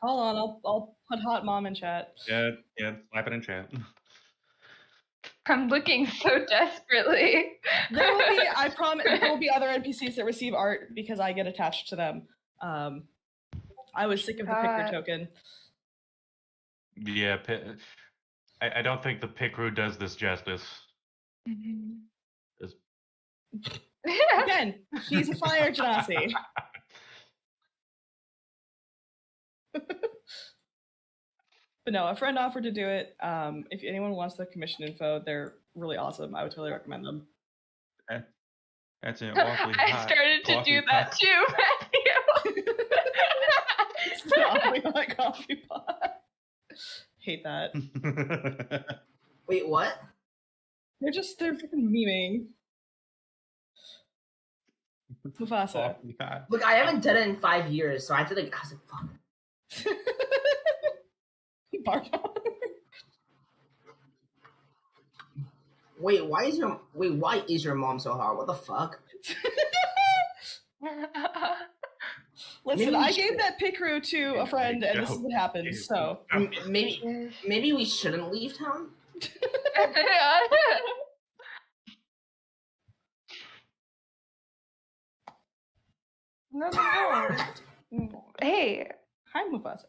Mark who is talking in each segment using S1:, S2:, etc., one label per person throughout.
S1: Hold on, I'll put hot mom in chat.
S2: Yeah, slap it in chat.
S3: I'm looking so desperately.
S1: There will be, I promise, there will be other NPCs that receive art because I get attached to them. I was sick of the picker token.
S2: Yeah, I don't think the Picru does this justice.
S1: Again, she's a fire genasi. But no, a friend offered to do it. If anyone wants the commission info, they're really awesome. I would totally recommend them.
S2: That's an awfully hot
S3: I started to do that too, Matthew.
S1: It's an awfully hot coffee pot. Hate that.
S4: Wait, what?
S1: They're freaking memeing. Mufasa.
S4: Look, I haven't done it in 5 years, so I was like, fuck. Wait, why is your mom so hard? What the fuck?
S1: Listen, I gave that Picru to a friend, and this is what happened. So
S4: maybe we shouldn't leave town.
S3: No. Hey.
S1: Hi, Mufasa.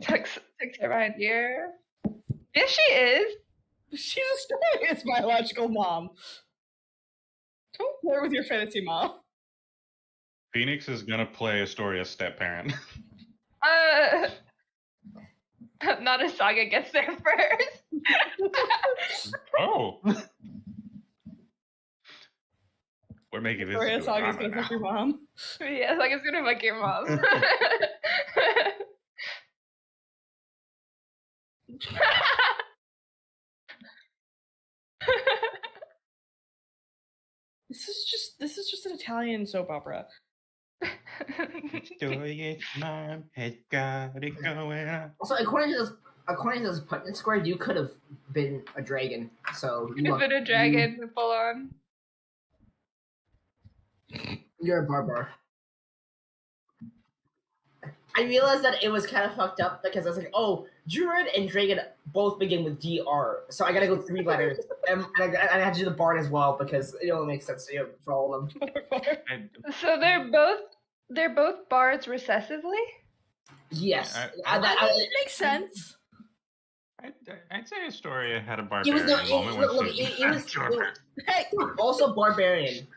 S3: Tuck's around here. Yes, she is.
S1: She's Astoria's biological mom. Don't play with your fantasy mom.
S2: Phoenix is gonna play Astoria's step-parent.
S3: Not a Saga gets there first.
S2: Oh. We're making this.
S1: Astoria Saga's gonna fuck your mom.
S3: Yeah, Saga's gonna fuck your mom.
S1: This is just an Italian soap opera.
S2: Astoria's mom has got it going on.
S4: Also, according to this Putnam Square, you could have been a dragon. So
S3: you could have been a dragon, full on.
S4: You're a barbar. I realized that it was kind of fucked up because I was like, oh, Druid and Dragon both begin with DR, so I gotta go 3 letters. and I have to do the Bard as well because it only makes sense to for all of them.
S3: So they're both bards recessively?
S4: Yes.
S1: It makes sense.
S2: I'd say Astoria had a barbarian moment.
S4: It was also barbarian.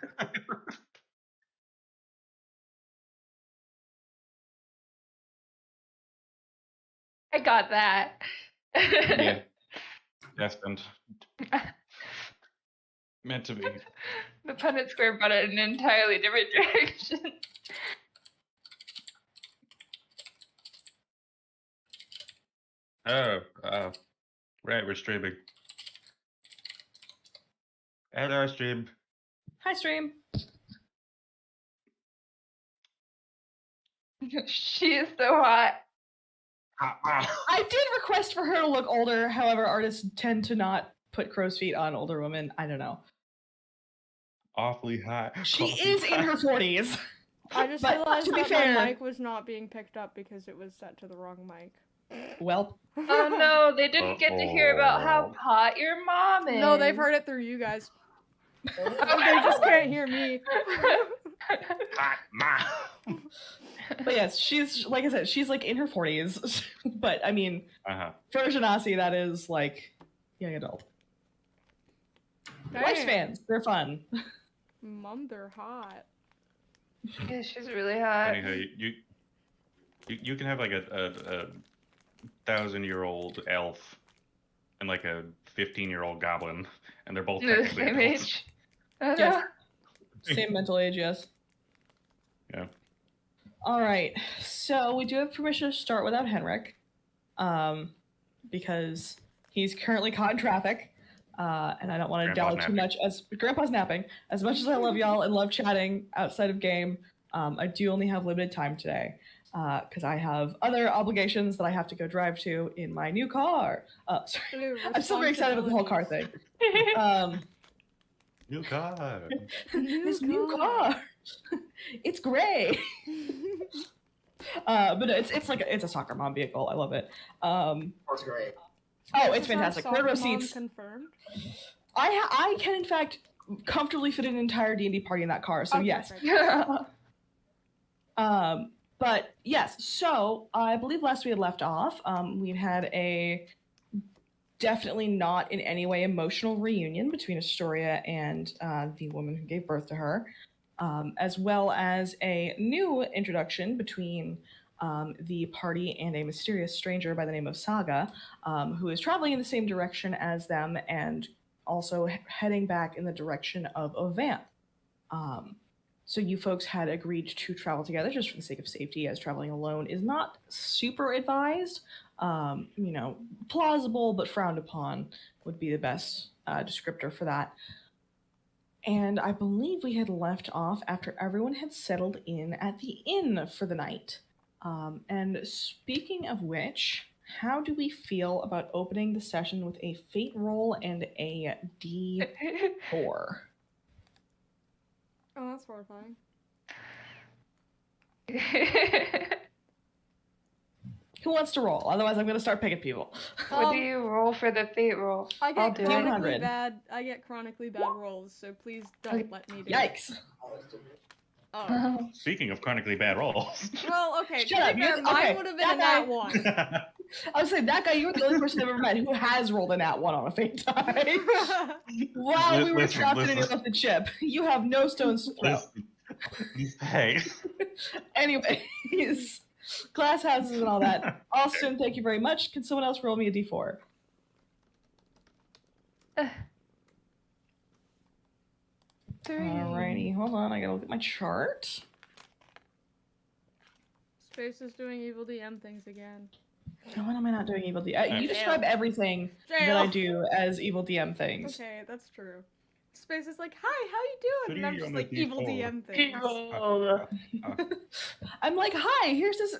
S3: I got that.
S2: Yeah. Destined. Meant to be.
S3: The Punnett Square brought it in an entirely different direction.
S2: Oh, right, we're streaming. Hello, stream.
S1: Hi, stream.
S3: She is so hot.
S1: I did request for her to look older, however, artists tend to not put crow's feet on older women. I don't know.
S2: Awfully hot.
S1: She is in her 40s.
S5: I just realized that my mic was not being picked up because it was set to the wrong mic.
S1: Well.
S3: Oh no, they didn't get to hear about how hot your mom is.
S5: No, they've heard it through you guys. They just can't hear me.
S2: Hot mom.
S1: But yes, she's, like I said, she's like in her 40s. But I mean, for Genasi, that is like young adult. Lifespans, they're fun.
S5: Mom, they're hot.
S3: Yeah, she's really hot.
S2: Anyhow, you can have like a 1,000-year-old elf and like a 15-year-old goblin, and they're both
S3: the same age.
S1: Yes. Same mental age, yes.
S2: Yeah.
S1: All right, so we do have permission to start without Henrik, because he's currently caught in traffic, and I don't want to dally too much. As Grandpa's napping. As much as I love y'all and love chatting outside of game, I do only have limited time today, because I have other obligations that I have to go drive to in my new car. Sorry. I'm still very excited about the whole car thing.
S2: New car.
S1: This new car. It's gray. But it's a soccer mom vehicle. I love it.
S4: That's great.
S1: Oh, it's fantastic.
S5: Soccer
S1: Third row
S5: mom
S1: seats.
S5: confirmed.
S1: I can in fact comfortably fit an entire D&D party in that car. So yes. But yes. So I believe last we had left off, we'd had a definitely not in any way emotional reunion between Astoria and the woman who gave birth to her, as well as a new introduction between the party and a mysterious stranger by the name of Saga, who is traveling in the same direction as them and also heading back in the direction ofOvanth. So you folks had agreed to travel together just for the sake of safety, as traveling alone is not super advised. Plausible but frowned upon would be the best descriptor for that. And I believe we had left off after everyone had settled in at the inn for the night. And speaking of which, how do we feel about opening the session with a fate roll and a D4?
S5: Oh, that's horrifying.
S1: Who wants to roll? Otherwise, I'm going to start picking people.
S3: What do you roll for the fate roll?
S5: I
S3: I'll
S5: get
S3: do
S5: chronically
S3: it.
S5: bad. I get chronically bad rolls, so please don't let me do it.
S1: Yikes.
S5: Oh.
S2: Speaking of chronically bad rolls.
S5: Well, okay.
S1: Shut up.
S5: Mine would have been a nat 1.
S1: I was saying, that guy, you're the only person I've ever met who has rolled a nat 1 on a fate die. While we were trapped in the chip. You have no stones to throw.
S2: Hey.
S1: Anyways, glass houses and all that. Austin, thank you very much. Can someone else roll me a d4? Alrighty, hold on. I gotta look at my chart.
S5: Space is doing evil DM things again.
S1: When am I not doing evil DM? You describe everything that I do as evil DM things.
S5: Okay, that's true. Space is like, hi, how you doing? And I'm just like, evil DM things.
S1: I'm like, hi, here's this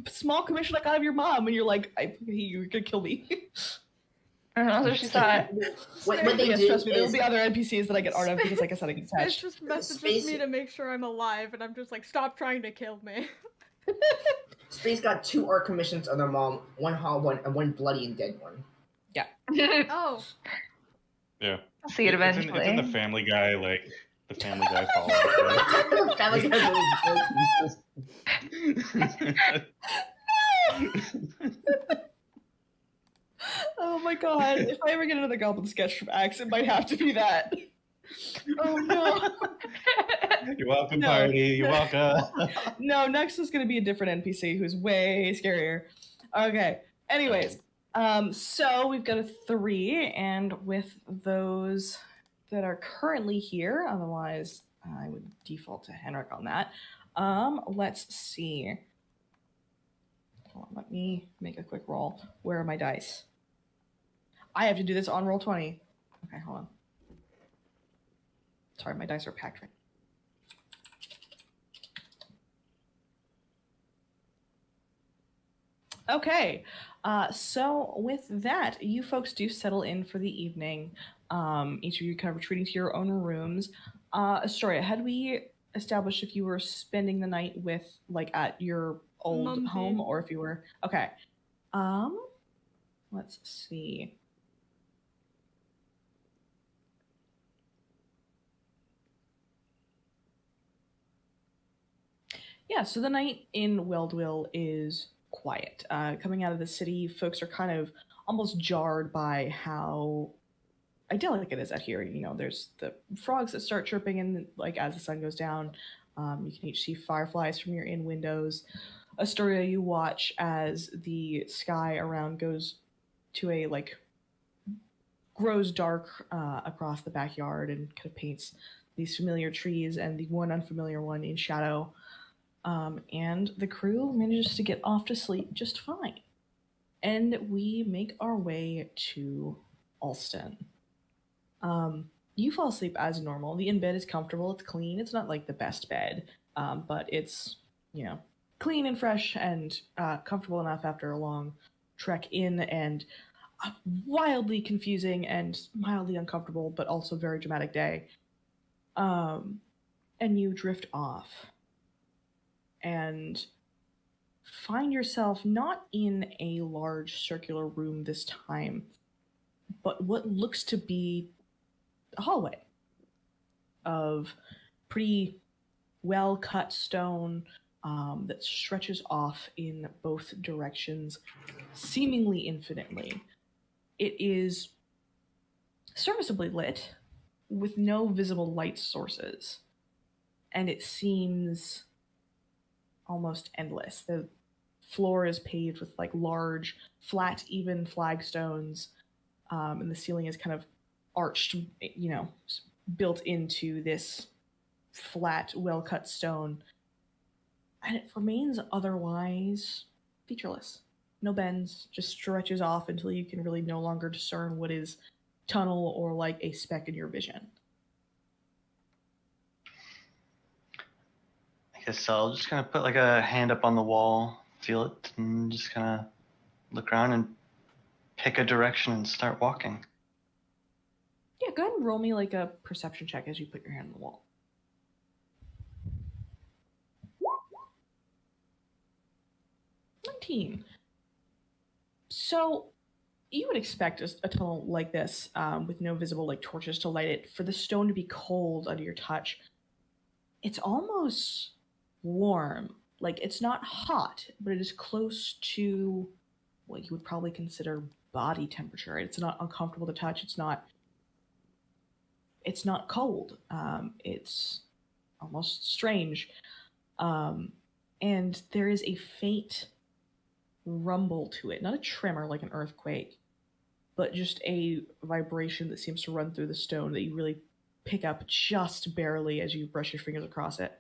S1: small commission I got of your mom. And you're like, you're gonna kill me.
S3: I don't know, that's what she thought.
S4: What they do
S1: trust me, there will be other NPCs that I get art of because, like I said, I get
S5: It's
S1: attached.
S5: just messages me to make sure I'm alive, and I'm just like, stop trying to kill me.
S4: Space got 2 art commissions on their mom, 1 hot one and 1 bloody and dead one.
S1: Yeah.
S5: Oh.
S2: Yeah.
S3: I'll see it eventually.
S2: It's in the Family Guy, like, the Family Guy follow-up.
S4: Family Guy.
S1: Oh my god, if I ever get another Goblin sketch from Axe, it might have to be that. Oh no.
S2: You're welcome, party. You're welcome.
S1: No, next is going to be a different NPC who's way scarier. Okay, anyways, so we've got a 3, and with those that are currently here, otherwise I would default to Henrik on that. Let's see. Hold on, let me make a quick roll. Where are my dice? I have to do this on roll 20. Okay, hold on. Sorry, my dice are packed right. Okay, so with that, you folks do settle in for the evening. Each of you kind of retreating to your own rooms. Astoria, had we established if you were spending the night with, like, at your old home, or if you were... Okay. Let's see. Yeah, so the night in Weldwill is quiet. Coming out of the city, folks are kind of almost jarred by how idyllic it is out here. You know, there's the frogs that start chirping in, like, as the sun goes down. You can each see fireflies from your inn windows. Astoria, you watch as the sky around goes to a, like, grows dark across the backyard and kind of paints these familiar trees and the one unfamiliar one in shadow. And the crew manages to get off to sleep just fine. And we make our way to Alston. You fall asleep as normal. The inn bed is comfortable. It's clean. It's not like the best bed, but it's, you know, clean and fresh and comfortable enough after a long trek in, and a wildly confusing and mildly uncomfortable, but also very dramatic day. And you drift off. And find yourself not in a large circular room this time, but what looks to be a hallway of pretty well cut stone that stretches off in both directions, seemingly infinitely. It is serviceably lit with no visible light sources, and it seems almost endless. The floor is paved with like large, flat, even flagstones, and the ceiling is kind of arched, built into this flat, well cut stone. And it remains otherwise featureless. No bends, just stretches off until you can really no longer discern what is tunnel or like a speck in your vision.
S6: I guess I'll just kind of put like a hand up on the wall, feel it, and just kind of look around and pick a direction and start walking.
S1: Yeah, go ahead and roll me like a perception check as you put your hand on the wall. 19. So you would expect a tunnel like this, with no visible like torches to light it, for the stone to be cold under your touch. It's almost warm. Like, it's not hot, but it is close to what you would probably consider body temperature. It's not uncomfortable to touch. It's not cold. It's almost strange. And there is a faint rumble to it. Not a tremor like an earthquake, but just a vibration that seems to run through the stone that you really pick up just barely as you brush your fingers across it.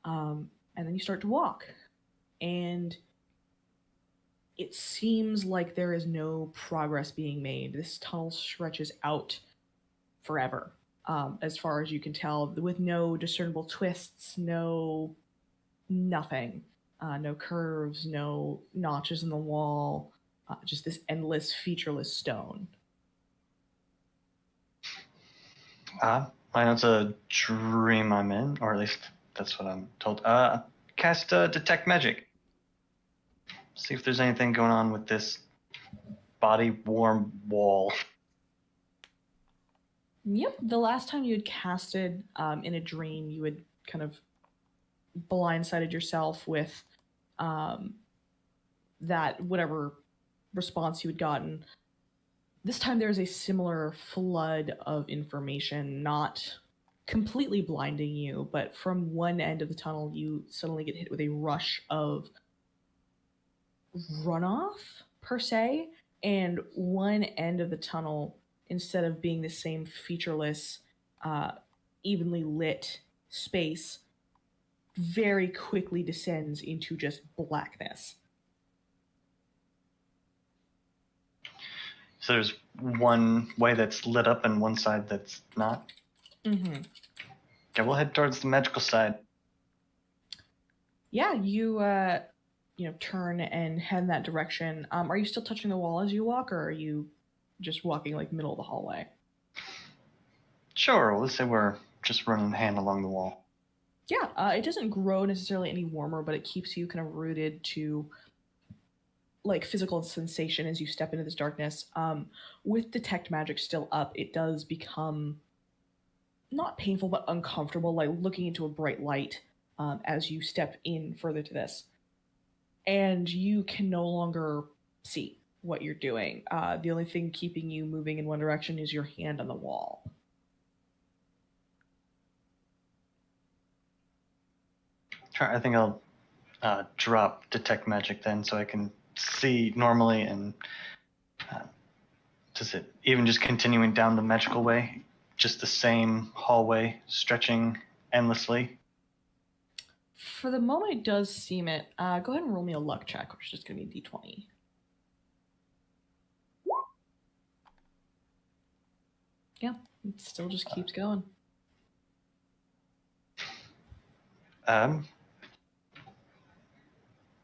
S1: And then you start to walk. And it seems like there is no progress being made. This tunnel stretches out forever, as far as you can tell, with no discernible twists, nothing. No curves, no notches in the wall, just this endless, featureless stone.
S6: I know it's a dream I'm in, or at least that's what I'm told. Cast Detect Magic. See if there's anything going on with this body-warm wall.
S1: Yep, the last time you had casted in a dream, you had kind of blindsided yourself with that whatever response you had gotten. This time there's a similar flood of information, not completely blinding you, but from one end of the tunnel you suddenly get hit with a rush of runoff, per se, and one end of the tunnel, instead of being the same featureless, evenly lit space, very quickly descends into just blackness.
S6: So there's one way that's lit up and one side that's not?
S1: Mm-hmm.
S6: Okay, we'll head towards the magical side.
S1: Yeah, you turn and head in that direction. Are you still touching the wall as you walk, or are you just walking like middle of the hallway?
S6: Sure, let's say we're just running a hand along the wall.
S1: Yeah, it doesn't grow necessarily any warmer, but it keeps you kind of rooted to like physical sensation as you step into this darkness. With Detect Magic still up, it does become not painful, but uncomfortable, like looking into a bright light as you step in further to this. And you can no longer see what you're doing. The only thing keeping you moving in one direction is your hand on the wall.
S6: Sure, I think I'll drop Detect Magic then so I can see normally, and does it even just continuing down the magical way? Just the same hallway stretching endlessly?
S1: For the moment, it does seem it. Go ahead and roll me a luck check, which is just going to be a d20. Yeah, it still just keeps going.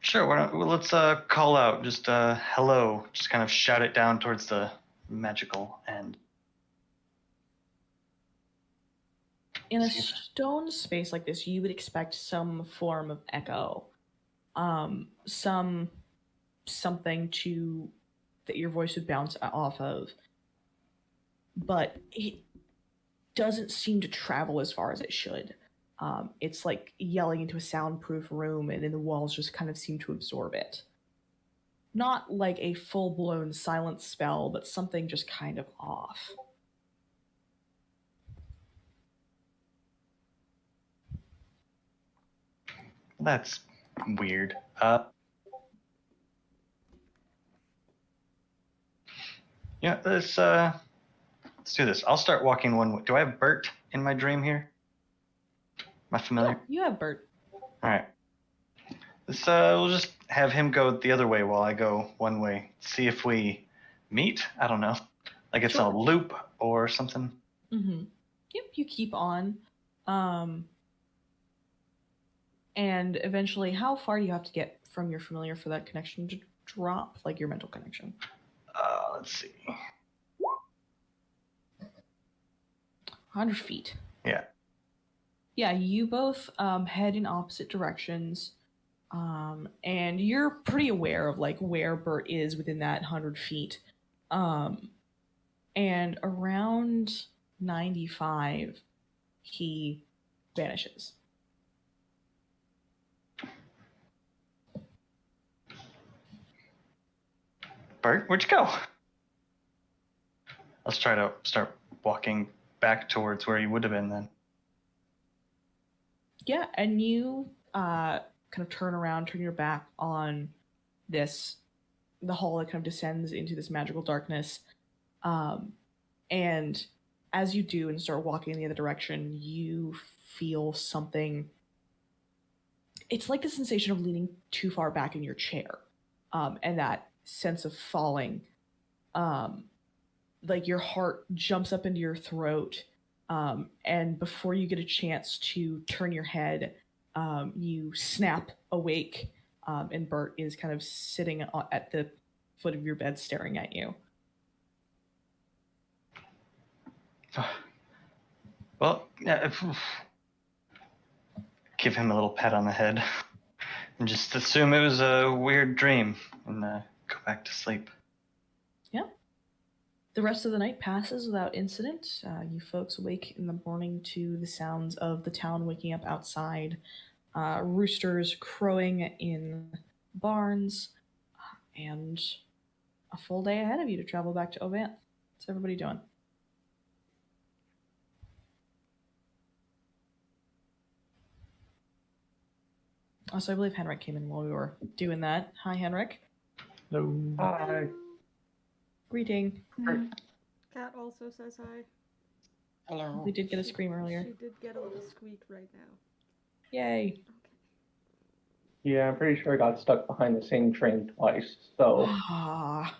S6: Sure, let's call out, just hello, just kind of shout it down towards the magical end.
S1: In a stone space like this, you would expect some form of echo. something to that your voice would bounce off of, but it doesn't seem to travel as far as it should. It's like yelling into a soundproof room, and then the walls just kind of seem to absorb it. Not like a full-blown silence spell, but something just kind of off.
S6: That's weird. Yeah, let's do this. I'll start walking one way. Do I have Bert in my dream here? Am I familiar?
S1: Yeah, you have Bert.
S6: All right. Let's we'll just have him go the other way while I go one way. See if we meet. I don't know, like it's a loop or something.
S1: Mm-hmm. Yep, you keep on, and eventually, how far do you have to get from your familiar for that connection to drop, like your mental connection?
S6: Let's see.
S1: 100 feet.
S6: Yeah.
S1: Yeah, you both head in opposite directions, and you're pretty aware of like where Bert is within that 100 feet. And around 95, he vanishes.
S6: Bert, where'd you go? Let's try to start walking back towards where you would have been then.
S1: Yeah, and you kind of turn around, turn your back on the hall that kind of descends into this magical darkness. And as you do and start walking in the other direction, you feel something. It's like the sensation of leaning too far back in your chair, and that sense of falling. Like your heart jumps up into your throat, and before you get a chance to turn your head, you snap awake, and Bert is kind of sitting at the foot of your bed staring at you.
S6: Well, yeah, give him a little pat on the head and just assume it was a weird dream and go back to sleep.
S1: Yeah. The rest of the night passes without incident. You folks awake in the morning to the sounds of the town waking up outside, roosters crowing in barns, and a full day ahead of you to travel back to Ovant. What's everybody doing? Also, I believe Henrik came in while we were doing that. Hi, Henrik.
S7: Hello. Hi.
S1: Greeting.
S5: Cat also says hi.
S7: Hello.
S1: We did get a scream earlier.
S5: She did get a little squeak right now.
S1: Yay.
S7: Yeah, I'm pretty sure I got stuck behind the same train twice, so...
S1: Ah,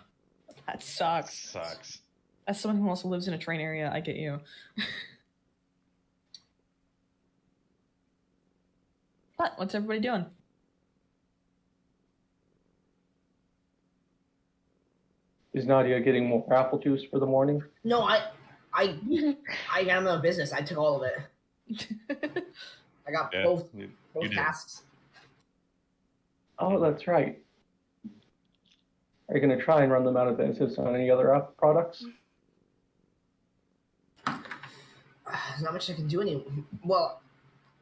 S1: that sucks.
S2: Sucks.
S1: As someone who also lives in a train area, I get you. But what's everybody doing?
S7: Is Nadia getting more apple juice for the morning?
S4: No, I got no business. I took all of it. I got both tasks.
S7: Oh, that's right. Are you going to try and run them out of business on any other products?
S4: There's not much I can do anymore. Well,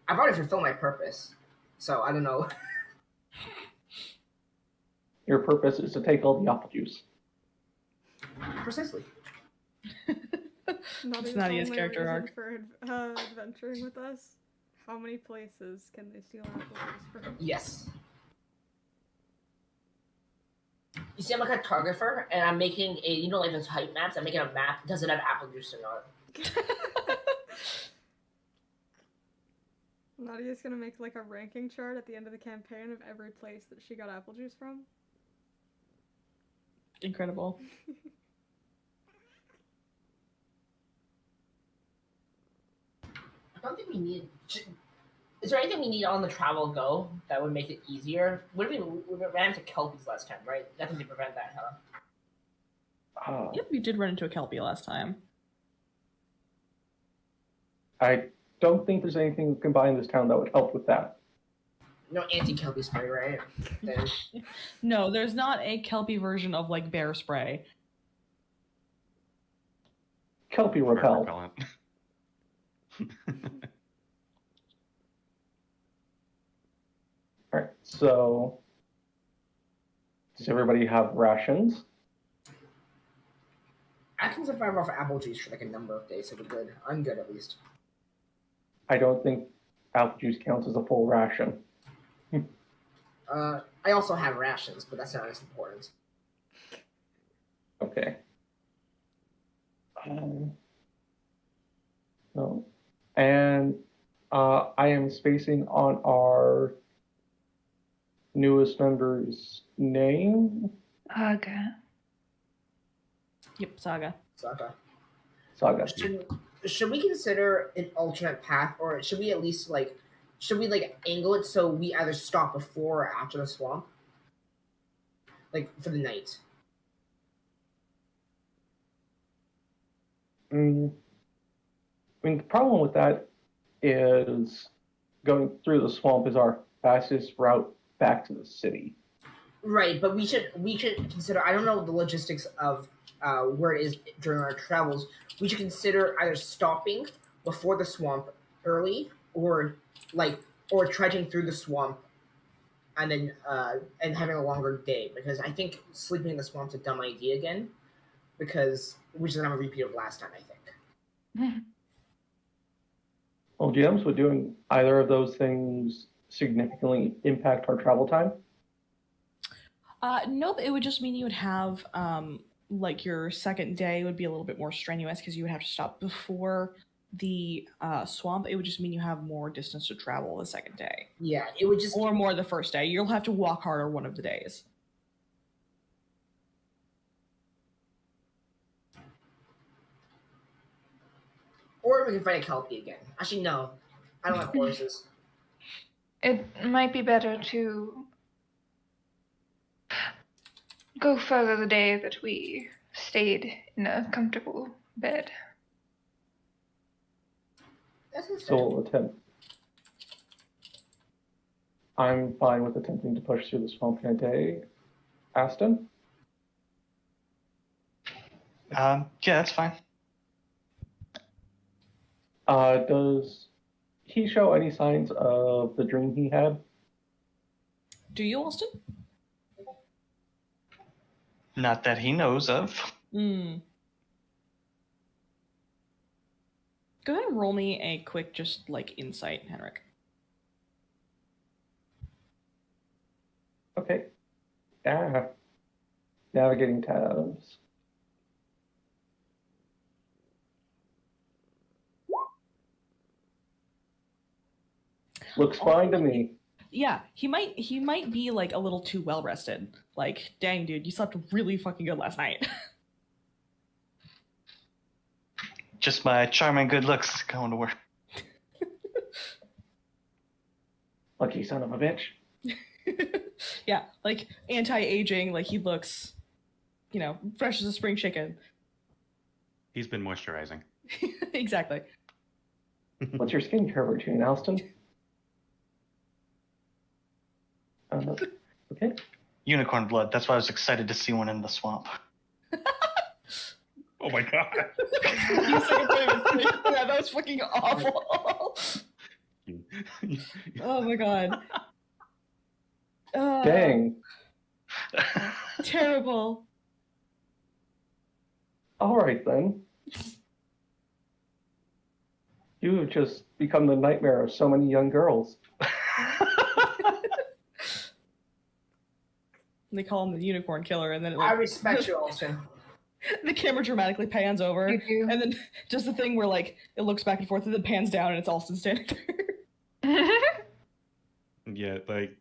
S4: I've already fulfilled my purpose, so I don't know.
S7: Your purpose is to take all the apple juice.
S4: Precisely.
S1: It's Nadia's character arc.
S5: For adventuring with us. How many places can they steal apple juice from?
S4: Yes. You see, I'm a cartographer, and I'm making a, like those height maps. I'm making a map. Does it have apple juice or not?
S5: Nadia's gonna make like a ranking chart at the end of the campaign of every place that she got apple juice from.
S1: Incredible.
S4: I don't think we need. Is there anything we need on the travel go that would make it easier? We ran into Kelpies last time, right? Nothing to prevent that, huh?
S1: Yep, you did run into a Kelpie last time.
S7: I don't think there's anything we can buy in this town that would help with that.
S4: No anti-kelpie spray, right? Then.
S1: No, there's not a kelpie version of like bear spray.
S7: Kelpie
S2: Fire
S7: repel.
S2: repellent.
S7: Alright, so does everybody have rations?
S4: I can survive off apple juice for like a number of days, so we're good. I'm good at least.
S7: I don't think apple juice counts as a full ration.
S4: I also have rations, but that's not as important.
S7: Okay. No. And I am spacing on our newest member's name.
S3: Okay.
S1: Yep, Saga.
S7: Saga.
S4: Should we consider an alternate path, or should we at least angle it so we either stop before or after the swamp? Like for the night.
S7: I mean, the problem with that is going through the swamp is our fastest route back to the city.
S4: Right, but we should consider. I don't know the logistics of where it is during our travels. We should consider either stopping before the swamp early, or trudging through the swamp, and then and having a longer day. Because I think sleeping in the swamp's a dumb idea again, because which is not a repeat of last time. I think.
S7: Well, GMs, would doing either of those things significantly impact our travel time?
S1: Nope, it would just mean you would have, like, your second day would be a little bit more strenuous because you would have to stop before the swamp. It would just mean you have more distance to travel the second day.
S4: Yeah, it would just...
S1: Or more the first day. You'll have to walk harder one of the days.
S4: Or we can fight a kelpie again. Actually, no. I don't like horses.
S3: It might be better to go further the day that we stayed in a comfortable bed.
S7: So we'll attempt. I'm fine with attempting to push through the swamp in a day. Aston?
S6: Yeah, that's fine.
S7: Does he show any signs of the dream he had?
S1: Do you, Austin?
S6: Not that he knows of.
S1: Go ahead and roll me a quick, just like insight, Henrik.
S7: Okay. Navigating tabs. Looks fine to me.
S1: Yeah, he might be like a little too well rested. Like, dang, dude, you slept really fucking good last night.
S6: Just my charming good looks going to work.
S7: Lucky son of a bitch.
S1: Yeah, like anti-aging, like he looks, fresh as a spring chicken.
S2: He's been moisturizing.
S1: Exactly.
S7: What's your skincare routine, Alston? Okay.
S6: Unicorn blood. That's why I was excited to see one in the swamp.
S2: Oh my god.
S1: Yeah, that was fucking awful. Oh my god.
S7: Dang.
S1: Terrible.
S7: All right, then. You have just become the nightmare of so many young girls.
S1: They call him the unicorn killer, and then
S4: I respect you, Austin.
S1: The camera dramatically pans over,
S3: You do.
S1: and then does the thing where like it looks back and forth, and then pans down, and it's Alston standing there.
S2: Yeah, like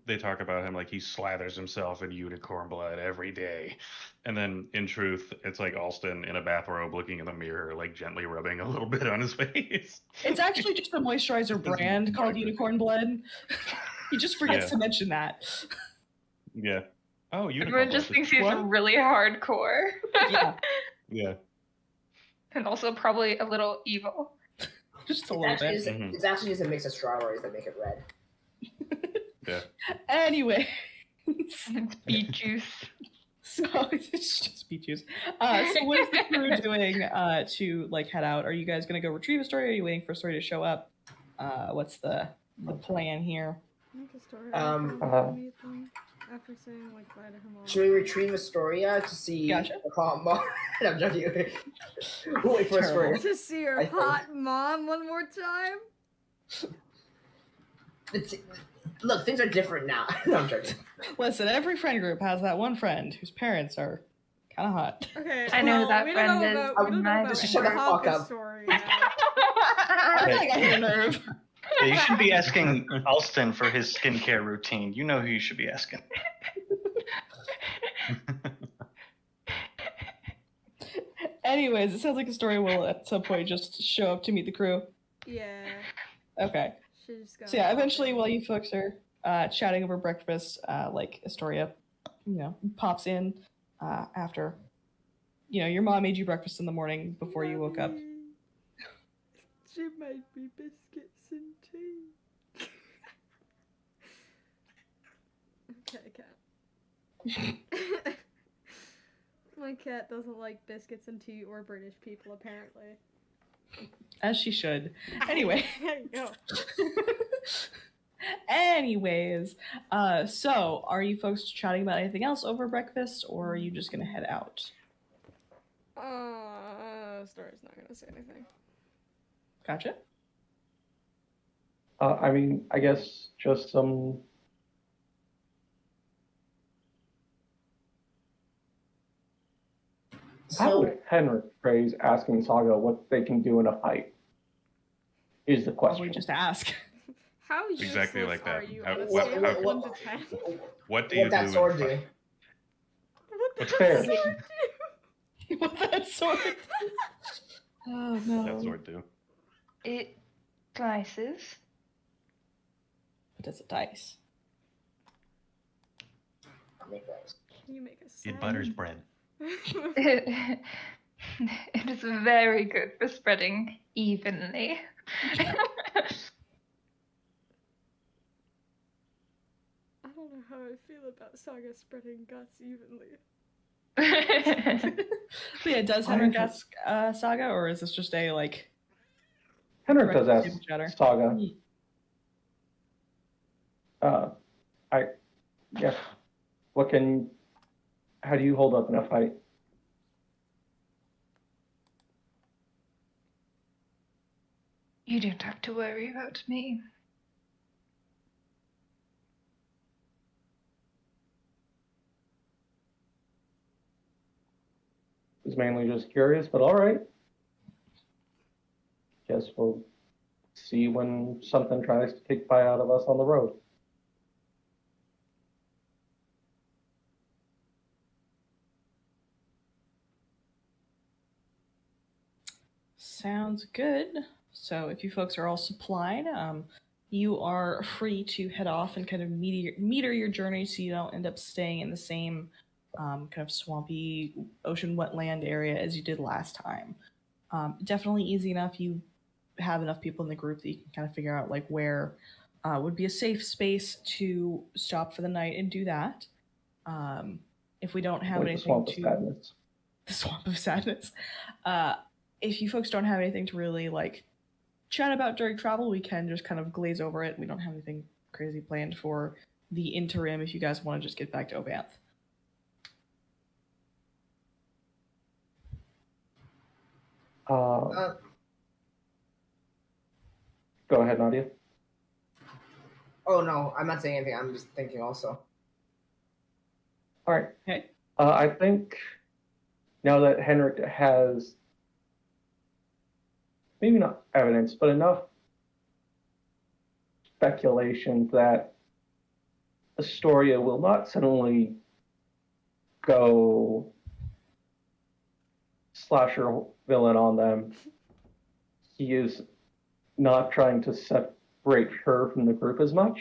S2: they talk about him like he slathers himself in unicorn blood every day, and then in truth, it's like Alston in a bathrobe looking in the mirror, like gently rubbing a little bit on his face.
S1: It's actually just a moisturizer brand called Unicorn Blood. He just forgets to mention that.
S2: Yeah. Oh, unicorn
S3: Everyone
S2: blood.
S3: just thinks he's
S1: What?
S3: really hardcore.
S1: Yeah,
S2: Yeah.
S3: And also probably a little evil.
S1: just a little bit.
S2: Mhm.
S4: It's actually just a mix of strawberries that make it red.
S2: Yeah.
S1: Anyway.
S3: It's beet juice.
S1: So it's just beet juice. So what is the crew doing to like head out? Are you guys gonna go retrieve a story? Are you waiting for a story to show up? What's the plan here?
S5: Make a story. Meet them after saying like bye to her mom.
S4: Should we retrieve Astoria to see
S1: Gotcha.
S4: her hot mom? I'm joking. We'll wait for Astoria.
S5: To see her hot mom one more time.
S4: Look, things are different now. No, I'm joking.
S1: Listen, every friend group has that one friend whose parents are kind of hot.
S5: Okay,
S3: I know
S5: well,
S3: that
S5: we
S3: friend
S5: don't
S3: is
S5: know about, we don't know
S3: mine.
S5: about
S4: Just shut the fuck
S5: Hopka's
S4: up.
S5: story yet.
S1: I think I hit a nerve.
S6: Yeah, you should be asking Alston for his skincare routine. You know who you should be asking.
S1: Anyways, it sounds like a story will at some point just show up to meet the crew.
S5: Yeah.
S1: Okay.
S5: She just got
S1: So yeah, eventually while you folks are chatting over breakfast, like Astoria, pops in after, your mom made you breakfast in the morning before you woke up.
S5: She made me biscuits and tea. Okay, cat. My cat doesn't like biscuits and tea or British people, apparently.
S1: As she should. Anyway.
S5: There you go.
S1: Anyways, so are you folks chatting about anything else over breakfast, or are you just gonna head out?
S5: Story's not gonna say anything.
S1: Gotcha.
S7: I guess just some. How
S4: So,
S7: would Henrik phrase asking Saga what they can do in a fight? Is the
S1: Probably
S7: question.
S1: just ask.
S5: How useless
S2: Exactly like
S5: are
S2: that.
S5: you
S2: How-
S5: on a
S2: what-
S5: scale of
S2: how-
S5: 1 to 10?
S2: What do you
S4: what that
S2: do?
S4: sword
S2: in
S4: do?
S2: fight?
S5: What the
S7: Fair.
S5: sword
S1: What that sword? Oh no.
S2: That sword do?
S3: It slices.
S1: What does it dice?
S4: I'll make those.
S5: Can you make a
S6: It
S5: sound?
S6: butters bread.
S3: It is very good for spreading evenly.
S5: I don't know how I feel about Saga spreading guts evenly.
S1: But yeah, does Henrik ask Saga, or is this just a like?
S7: Henrik does ask
S1: Super chatter.
S7: Saga. How do you hold up in a fight?
S3: You don't have to worry about me.
S7: Was mainly just curious, but all right. Guess we'll see when something tries to take pie out of us on the road.
S1: Sounds good. So if you folks are all supplied, you are free to head off and kind of meter your journey so you don't end up staying in the same kind of swampy ocean wetland area as you did last time. Definitely easy enough. You have enough people in the group that you can kind of figure out like where would be a safe space to stop for the night and do that. If we don't have
S7: Like the
S1: anything
S7: swamp of
S1: to
S7: sadness.
S1: the swamp of sadness. If you folks don't have anything to really like chat about during travel, we can just kind of glaze over it. We don't have anything crazy planned for the interim if you guys want to just get back to Obanth.
S7: Go ahead, Nadia.
S4: Oh no, I'm not saying anything. I'm just thinking also.
S7: All right.
S1: Okay.
S7: I think now that Henrik has maybe not evidence, but enough speculation that Astoria will not suddenly go slasher villain on them. He is not trying to separate her from the group as much,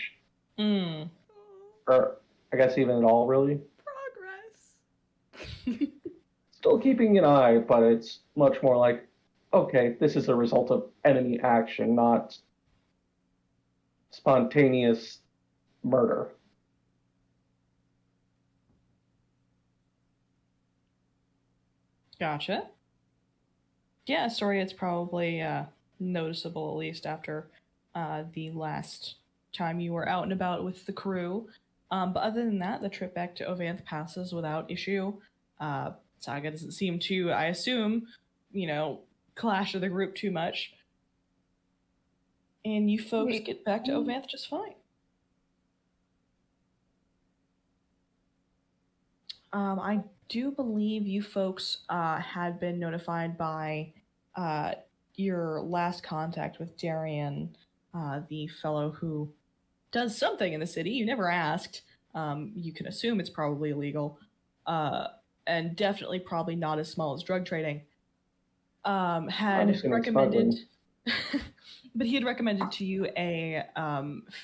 S1: Mm.
S7: or I guess even at all, really.
S5: Progress.
S7: Still keeping an eye, but it's much more like, okay, this is a result of enemy action, not spontaneous murder.
S1: Gotcha. Yeah, sorry, it's probably noticeable, at least after the last time you were out and about with the crew. But other than that, the trip back to Ovanth passes without issue. Saga doesn't seem to, I assume, clash with the group too much. And you folks get back to Ovanth just fine. I do believe you folks had been notified by your last contact with Darian, the fellow who does something in the city. You never asked. You can assume it's probably illegal, and definitely probably not as small as drug trading. Had recommended, but he had recommended to you a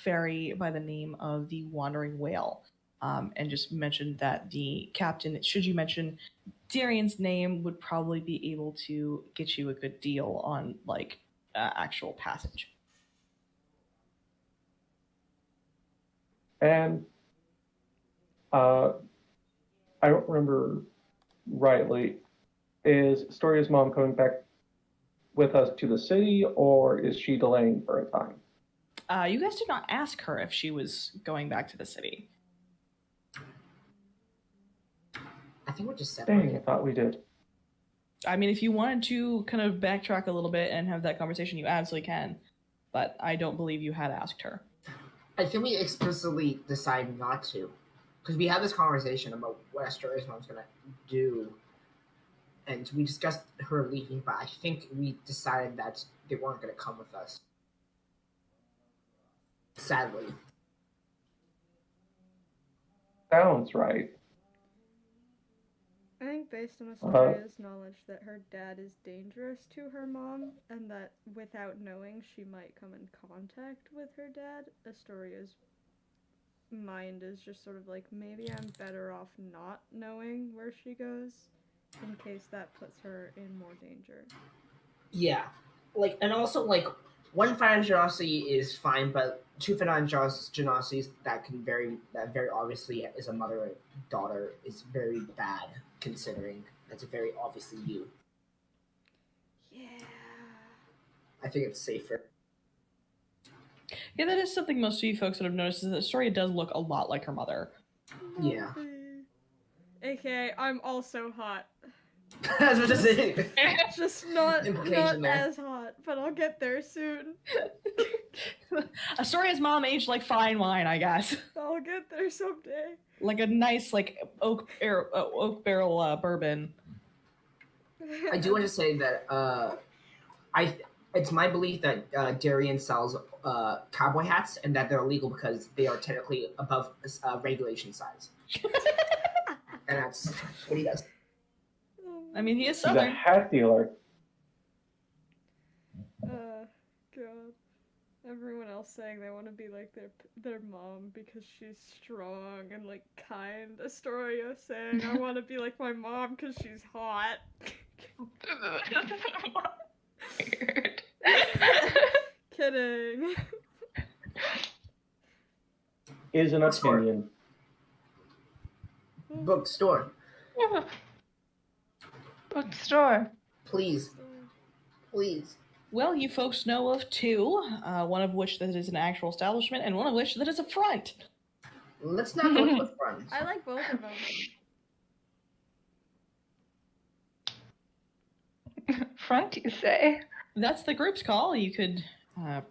S1: ferry by the name of the Wandering Whale. And just mentioned that the captain, should you mention Darian's name, would probably be able to get you a good deal on actual passage.
S7: And I don't remember rightly. Is Astoria's mom coming back with us to the city, or is she delaying for a time?
S1: You guys did not ask her if she was going back to the city.
S4: I think we're just
S7: Dang, I thought we did.
S1: I mean, if you wanted to kind of backtrack a little bit and have that conversation, you absolutely can. But I don't believe you had asked her.
S4: I think we explicitly decided not to. Because we had this conversation about what Astoria's mom's going to do. And we discussed her leaving, but I think we decided that they weren't going to come with us. Sadly.
S7: Sounds right.
S5: I think based on Astoria's knowledge that her dad is dangerous to her mom, and that without knowing she might come in contact with her dad, Astoria's mind is just sort of like, maybe I'm better off not knowing where she goes, in case that puts her in more danger.
S4: Yeah. And also, one financial generosity is fine, but two financial generosities that very obviously is a mother and daughter is very bad, considering that's very obviously you.
S5: Yeah.
S4: I think it's safer.
S1: Yeah, that is something most of you folks would have noticed, is that Astoria does look a lot like her mother.
S4: Yeah.
S5: AKA, I'm also hot.
S4: That's what I say.
S5: Just not as hot, but I'll get there soon.
S1: Astoria's mom aged like fine wine, I guess.
S5: I'll get there someday.
S1: Like a nice, oak barrel bourbon.
S4: I do want to say that it's my belief that Darian sells cowboy hats and that they're illegal because they are technically above regulation size. And that's what he does.
S1: I mean, he is
S7: He's a
S1: Southern.
S7: hat dealer.
S5: God. Everyone else saying they want to be like their mom because she's strong and kind. Astoria saying I want to be like my mom because she's hot.
S3: Weird.
S5: Kidding.
S7: Is an opinion.
S4: Bookstore.
S3: Bookstore.
S4: Please.
S1: Well, you folks know of two, one of which that is an actual establishment, and one of which that is a front.
S4: Let's not go to the front.
S5: I like both of them.
S3: Front, you say?
S1: That's the group's call. You could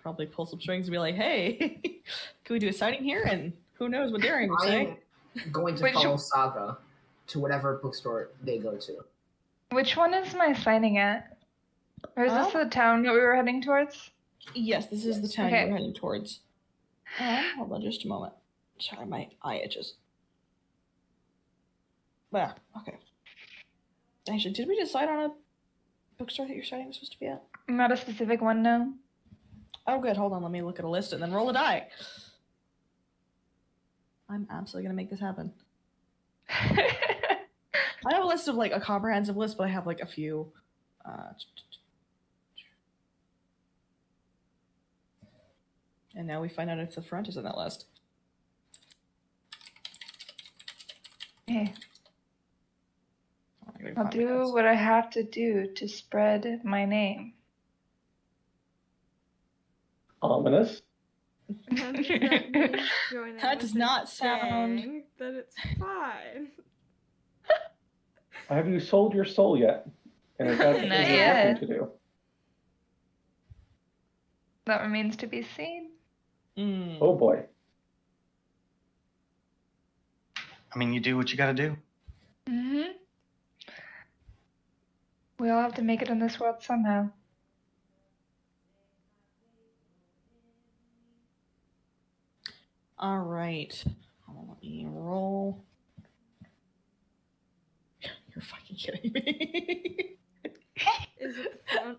S1: probably pull some strings and be like, hey, can we do a sighting here? And who knows what Darian would say.
S4: I'm going to follow Saga to whatever bookstore they go to.
S3: Which one is my signing at? Or is this the town that we were heading towards?
S1: Yes, this is the town you're heading towards. Hold on just a moment. Sorry, my eye itches. Yeah, okay. Actually, did we decide on a bookstore that your sighting was supposed to be at?
S3: Not a specific one, no.
S1: Oh, good. Hold on. Let me look at a list and then roll a die. I'm absolutely going to make this happen. I have a list of a comprehensive list, but I have a few. And now we find out if the front is in that list.
S3: Hey,
S1: I'm gonna
S3: I'll
S1: find my
S3: do
S1: notes.
S3: what I have to do to spread my name.
S7: Ominous.
S5: How does that mean joining
S1: That
S5: with
S1: does
S5: a
S1: not sound-
S5: gang? That it's fine.
S7: Have you sold your soul yet? And is that what
S3: Not
S7: you're
S3: yet.
S7: looking to do?
S3: That remains to be seen.
S1: Mm.
S7: Oh boy.
S6: I mean, you do what you gotta do.
S3: Mm-hmm. We all have to make it in this world somehow.
S1: All right. Let me roll. You're fucking kidding me.
S5: Is it the font?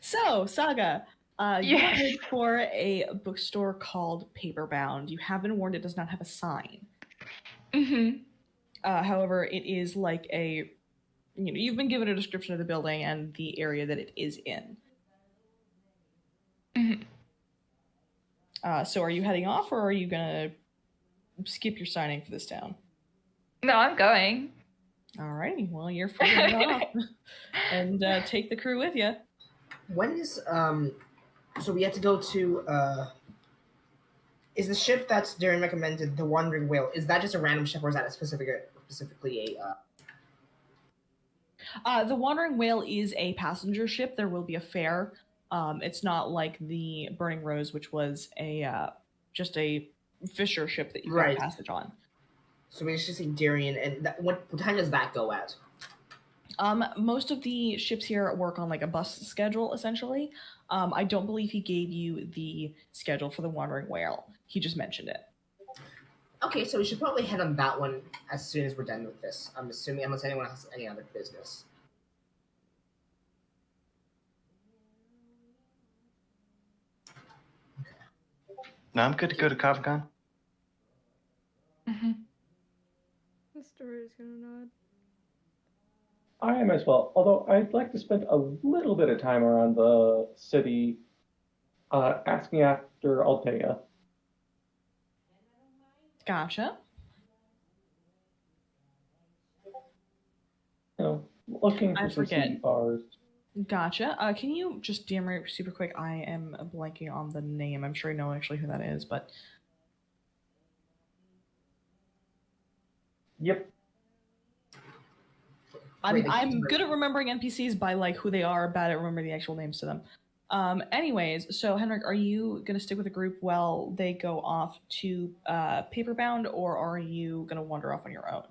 S1: So, Saga, you
S3: Yes.
S1: head for a bookstore called Paperbound. You have been warned it does not have a sign.
S3: Mm-hmm.
S1: However, it is like a, you've been given a description of the building and the area that it is in.
S3: Mm-hmm.
S1: So are you heading off, or are you gonna skip your signing for this town?
S3: No, I'm going.
S1: Alrighty, well, you're free to head off and take the crew with you.
S4: When is so we have to go to is the ship that's Darren recommended, the Wandering Whale, is that just a random ship, or is that a specifically a
S1: The Wandering Whale is a passenger ship. There will be a fare. It's not like the Burning Rose, which was a just a fisher ship that you
S4: Right.
S1: got passage on.
S4: so we just see Darien, and what time does that go at?
S1: Most of the ships here work on like a bus schedule, essentially. I don't believe he gave you the schedule for the Wandering Whale. He just mentioned it.
S4: Okay, so we should probably head on that one as soon as we're done with this. I'm assuming, unless anyone has any other business.
S6: No, I'm good to go to Comic-Con.
S3: Mm-hmm.
S5: The story is gonna nod.
S7: I am as well. Although I'd like to spend a little bit of time around the city asking after Altea.
S1: Gotcha.
S7: Looking
S1: I
S7: for some
S1: forget.
S7: city bars.
S1: Gotcha. Can you just DM me super quick? I am blanking on the name. I'm sure I know actually who that is, but
S7: Yep.
S1: I'm good at remembering NPCs by like who they are, bad at remembering the actual names to them. Anyways, so Henrik, are you gonna stick with the group while they go off to Paperbound, or are you gonna wander off on your own?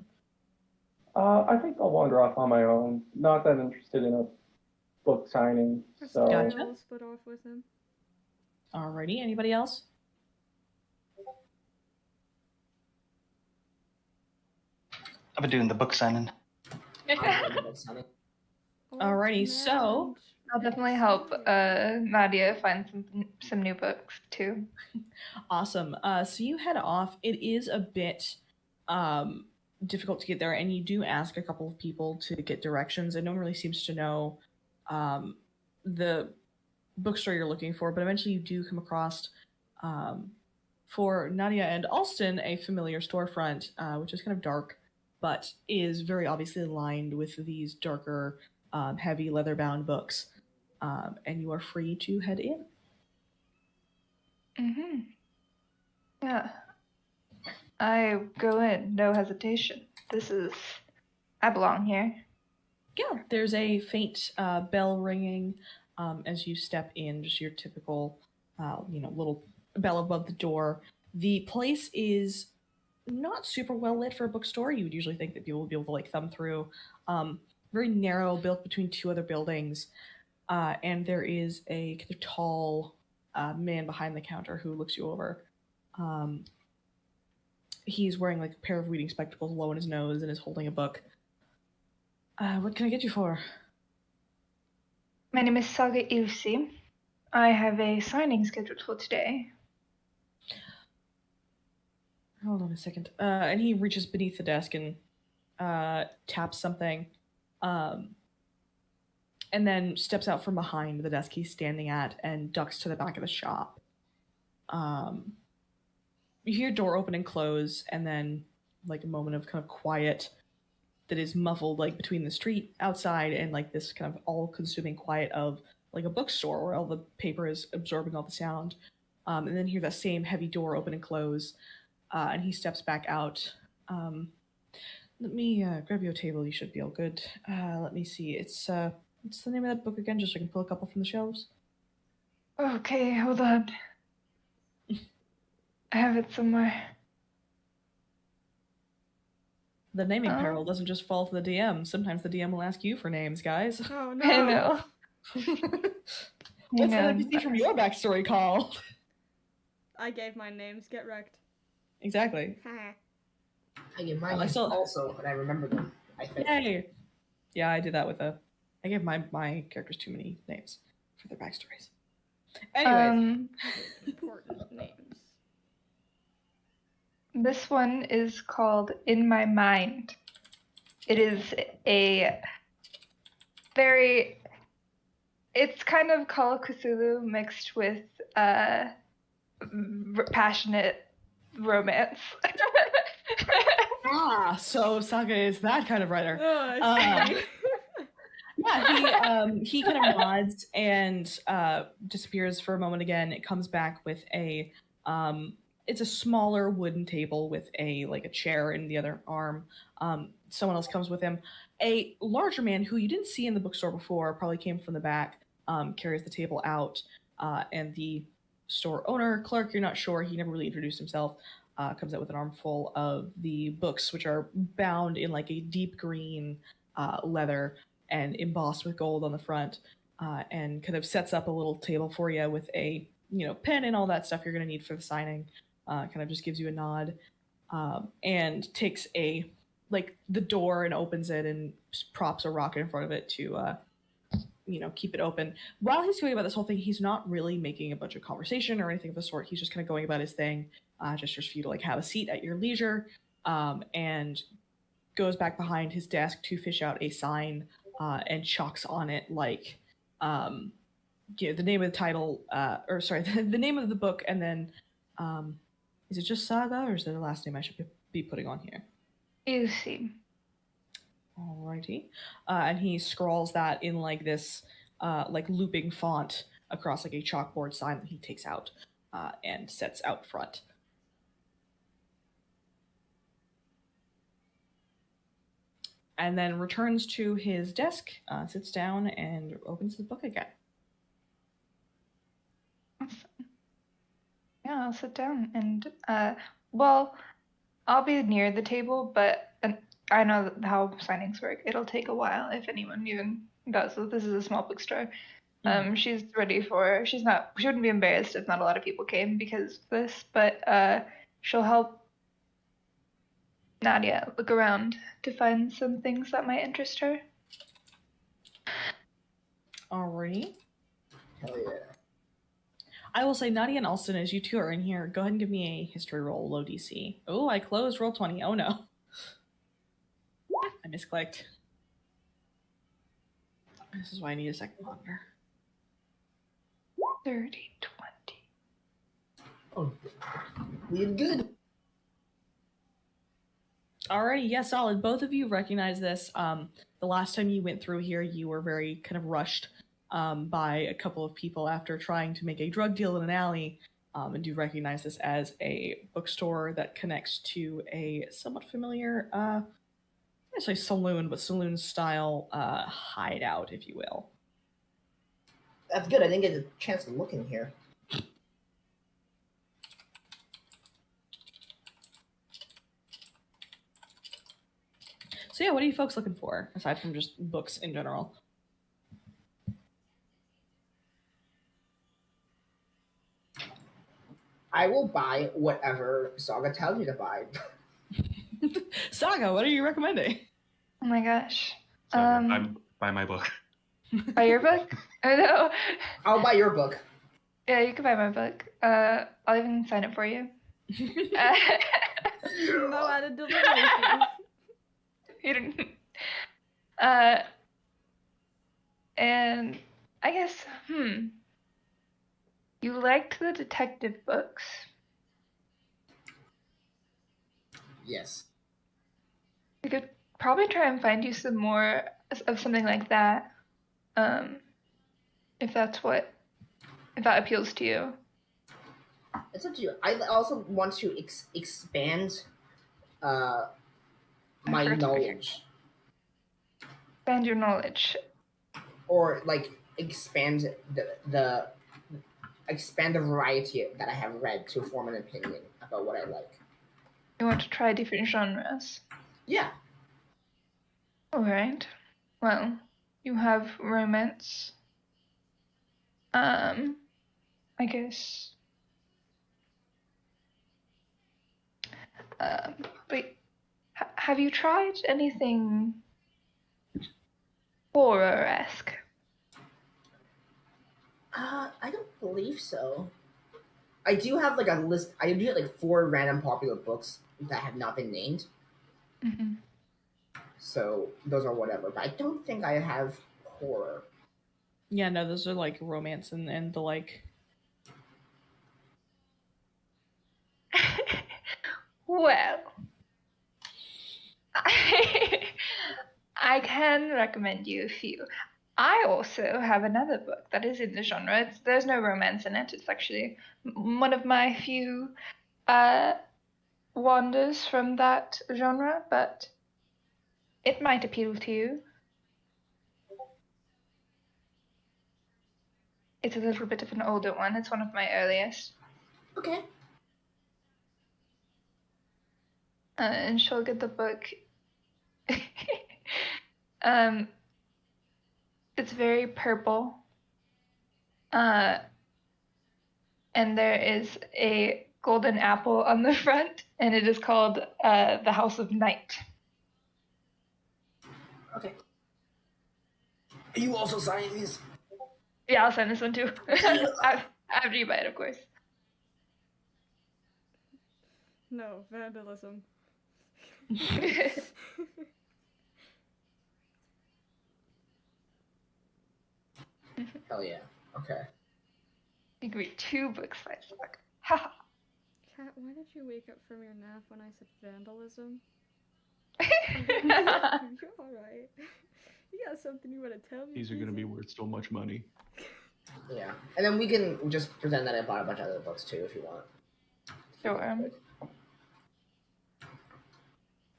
S7: I think I'll wander off on my own. Not that interested in a book signing. So
S1: Gotcha.
S5: I'll split off with him.
S1: Alrighty. Anybody else?
S6: I've been doing the book signing.
S1: Alrighty, so-
S3: I'll definitely help Nadia find some new books too.
S1: Awesome. So you head off. It is a bit difficult to get there, and you do ask a couple of people to get directions, and no one really seems to know the bookstore you're looking for, but eventually you do come across, for Nadia and Alston, a familiar storefront, which is kind of dark, but is very obviously lined with these darker, heavy leather-bound books, and you are free to head in.
S3: Mm-hmm. Yeah. I go in, no hesitation. I belong here.
S1: Yeah, there's a faint bell ringing as you step in, just your typical, little bell above the door. The place is not super well lit for a bookstore. You would usually think that people would be able to like thumb through. Very narrow, built between two other buildings, and there is a kind of tall man behind the counter who looks you over. He's wearing like a pair of reading spectacles low in his nose and is holding a book. What can I get you for?
S3: My name is Saga Ilsi. I have a signing scheduled for today.
S1: Hold on a second. And he reaches beneath the desk and taps something, and then steps out from behind the desk he's standing at and ducks to the back of the shop. You hear a door open and close, and then like a moment of kind of quiet that is muffled like between the street outside and like this kind of all-consuming quiet of like a bookstore where all the paper is absorbing all the sound. And then hear that same heavy door open and close, and he steps back out. Let me grab you a table. You should be all good. Let me see. What's the name of that book again? Just so I can pull a couple from the shelves.
S3: Okay, hold on. I have it somewhere.
S1: The naming peril doesn't just fall to the DM. Sometimes the DM will ask you for names, guys.
S5: Oh no.
S3: I know.
S1: What's that NPC from your backstory called?
S5: I gave my names. Get wrecked.
S1: Exactly.
S4: I gave mine also, and I remember them. I think.
S1: Yay! Yeah, I did that with I gave my characters too many names for their backstories. Anyways.
S5: Important names.
S3: This one is called In My Mind. It is it's kind of Call of Cthulhu mixed with passionate romance.
S1: So Saga is that kind of writer.
S5: Oh,
S1: Yeah, he kind of nods and disappears for a moment again. It comes back with it's a smaller wooden table with a chair in the other arm. Someone else comes with him. A larger man who you didn't see in the bookstore before, probably came from the back, carries the table out, and the store owner, clerk, you're not sure, he never really introduced himself, comes out with an armful of the books, which are bound in like a deep green leather and embossed with gold on the front, and kind of sets up a little table for you with a pen and all that stuff you're going to need for the signing. Kind of just gives you a nod, and takes the door and opens it and props a rock in front of it to keep it open. While he's going about this whole thing, he's not really making a bunch of conversation or anything of the sort. He's just kind of going about his thing, gestures for you to have a seat at your leisure, and goes back behind his desk to fish out a sign and chalks on it the name of the title, the name of the book, and then is it just Saga, or is there the last name I should be putting on here?
S3: Easy.
S1: Alrighty. And he scrawls that in this looping font across a chalkboard sign that he takes out and sets out front. And then returns to his desk, sits down, and opens the book again.
S3: Awesome. Yeah, I'll sit down and, I'll be near the table, but I know how signings work. It'll take a while if anyone even does. So this is a small bookstore. She's ready she wouldn't be embarrassed if not a lot of people came because of this, but she'll help Nadia look around to find some things that might interest her.
S1: Alrighty.
S4: Hell yeah.
S1: I will say, Nadia and Alston, as you two are in here, go ahead and give me a history roll, low DC. Oh, I closed, roll 20. Oh no. I misclicked. This is why I need a second monitor.
S3: 30, 20.
S4: Oh, we did good.
S1: Alrighty, yeah, solid. Both of you recognize this. The last time you went through here, you were very kind of rushed by a couple of people after trying to make a drug deal in an alley, and do recognize this as a bookstore that connects to a somewhat familiar, I don't say saloon, but saloon-style hideout, if you will.
S4: That's good. I didn't get a chance to look in here.
S1: So yeah, what are you folks looking for, aside from just books in general?
S4: I will buy whatever Saga tells me to buy.
S1: Saga, what are you recommending?
S3: Oh my gosh.
S2: Buy my book.
S3: Buy your book? I know.
S4: I'll buy your book.
S3: Yeah, you can buy my book. I'll even sign it for you.
S5: No added delivery fees.
S3: You didn't. And I guess, you liked the detective books.
S4: Yes.
S3: probably try and find you some more of something like that. If that appeals to you.
S4: It's up to you. I also want to expand my knowledge.
S3: Expand your knowledge.
S4: Or like expand the variety that I have read to form an opinion about what I like.
S3: You want to try different genres?
S4: Yeah.
S3: All right. Well, you have romance. I guess. But have you tried anything horror-esque?
S4: I don't believe so. I do have like a list. I do have like 4 random popular books that have not been named.
S3: Mm-hmm.
S4: So those are whatever. But I don't think I have horror.
S1: Yeah, no, those are like romance and the like.
S3: Well, I can recommend you a few. I also have another book that is in the genre. There's no romance in it. It's actually one of my few wanders from that genre, but it might appeal to you. It's a little bit of an older one. It's one of my earliest.
S4: Okay.
S3: And she'll get the book. It's very purple. And there is a golden apple on the front, and it is called The House of Night.
S4: Okay. Are you also signing these?
S3: Yeah, I'll sign this one too. After you buy it, of course.
S5: No, vandalism.
S4: Hell yeah. Okay.
S3: You can read 2 books by this book. Haha.
S5: Kat, why did you wake up from your nap when I said vandalism? You alright? You got something you want to tell me?
S2: These are going to be worth so much money.
S4: Yeah. And then we can just pretend that I bought a bunch of other books too if you want.
S3: Sure.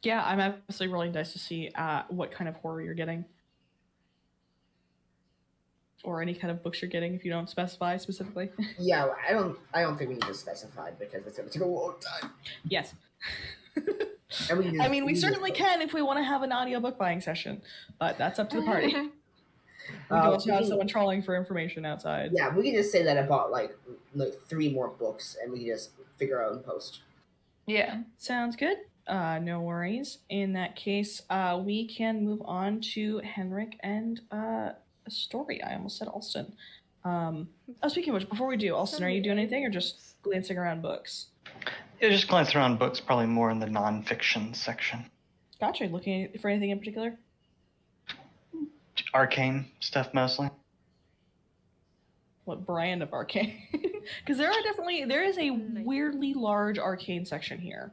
S1: Yeah, I'm absolutely rolling dice to see what kind of horror you're getting. Or any kind of books you're getting if you don't specify specifically.
S4: Yeah, I don't think we need to specify because it's gonna take a long time.
S1: Yes.
S4: And
S1: we certainly can if we want to have an audiobook buying session, but that's up to the party. We can also have someone trawling for information outside.
S4: Yeah, we can just say that I bought like 3 more books and we can just figure out in post.
S3: Yeah.
S1: Sounds good. No worries. In that case, we can move on to Henrik and a story. I almost said Alston. Speaking of which, before we do, Alston, are you doing anything or just glancing around books?
S6: Yeah, just glance around books, probably more in the non-fiction section.
S1: Gotcha. Looking for anything in particular?
S6: Arcane stuff mostly.
S1: What brand of arcane? Because there is a weirdly large arcane section here.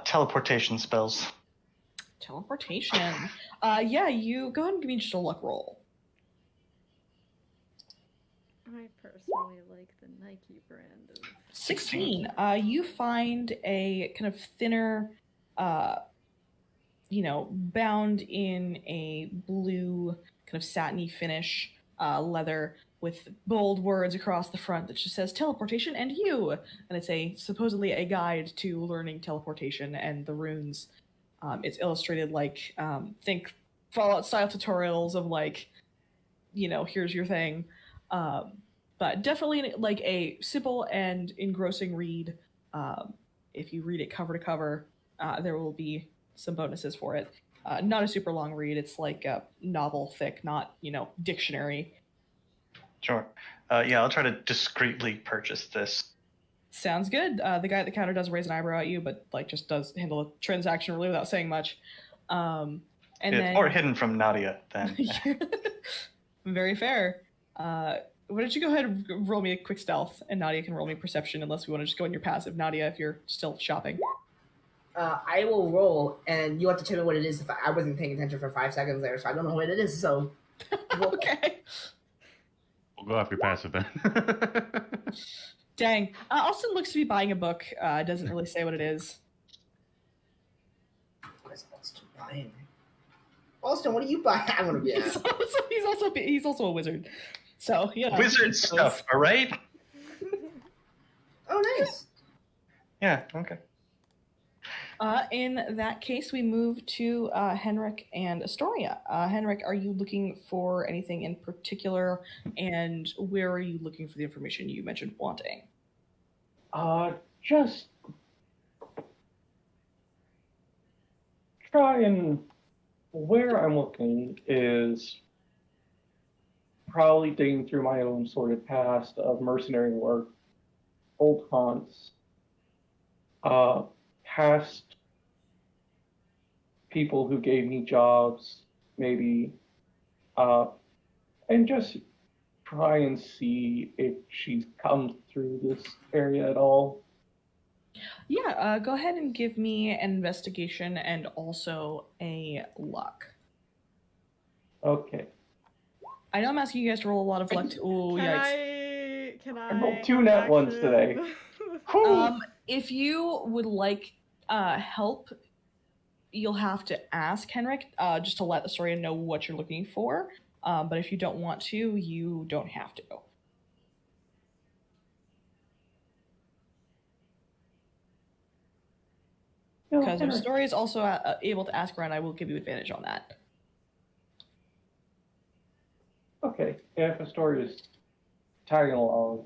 S6: Teleportation spells.
S1: Teleportation. Yeah, you go ahead and give me just a luck roll.
S5: I personally like the Nike brand of
S1: 16. You find a kind of thinner, bound in a blue kind of satiny finish leather with bold words across the front that just says teleportation and you. And it's supposedly a guide to learning teleportation and the runes. It's illustrated like, think Fallout style tutorials of like, here's your thing. But definitely like a simple and engrossing read. If you read it cover to cover, there will be some bonuses for it. Not a super long read. It's like a novel thick, not, dictionary.
S6: Sure. Yeah, I'll try to discreetly purchase this.
S1: Sounds good. The guy at the counter does raise an eyebrow at you, but like just does handle a transaction really without saying much.
S6: Or hidden from Nadia, then.
S1: Very fair. Why don't you go ahead and roll me a quick stealth, and Nadia can roll me perception, unless we want to just go in your passive. Nadia, if you're still shopping.
S4: I will roll, and you have to tell me what it is. If I wasn't paying attention for 5 seconds there, so I don't know what it is. So,
S1: Okay.
S2: We'll go off your passive then.
S1: Dang. Austin looks to be buying a book. Doesn't really say what it is.
S4: What is Austin buying? Austin, what are you buying? I want to be asked.
S1: He's also a wizard. So
S6: Wizard stuff, all right?
S4: Oh, nice.
S6: Yeah, okay.
S1: In that case, we move to Henrik and Astoria. Henrik, are you looking for anything in particular, and where are you looking for the information you mentioned wanting?
S7: Just try and where I'm looking is probably digging through my own sordid past of mercenary work, old haunts, past people who gave me jobs, maybe, and just try and see if she's come through this area at all.
S1: Yeah, go ahead and give me an investigation and also a luck.
S7: Okay.
S1: I know I'm asking you guys to roll a lot of luck. Oh,
S5: yikes. Can I
S7: rolled 2 nat ones today.
S1: If you would like help, you'll have to ask Henrik just to let Astoria know what you're looking for. But if you don't want to, you don't have to. Because if Astoria is also able to ask around, I will give you advantage on that.
S7: Okay, if Astoria is tagging along,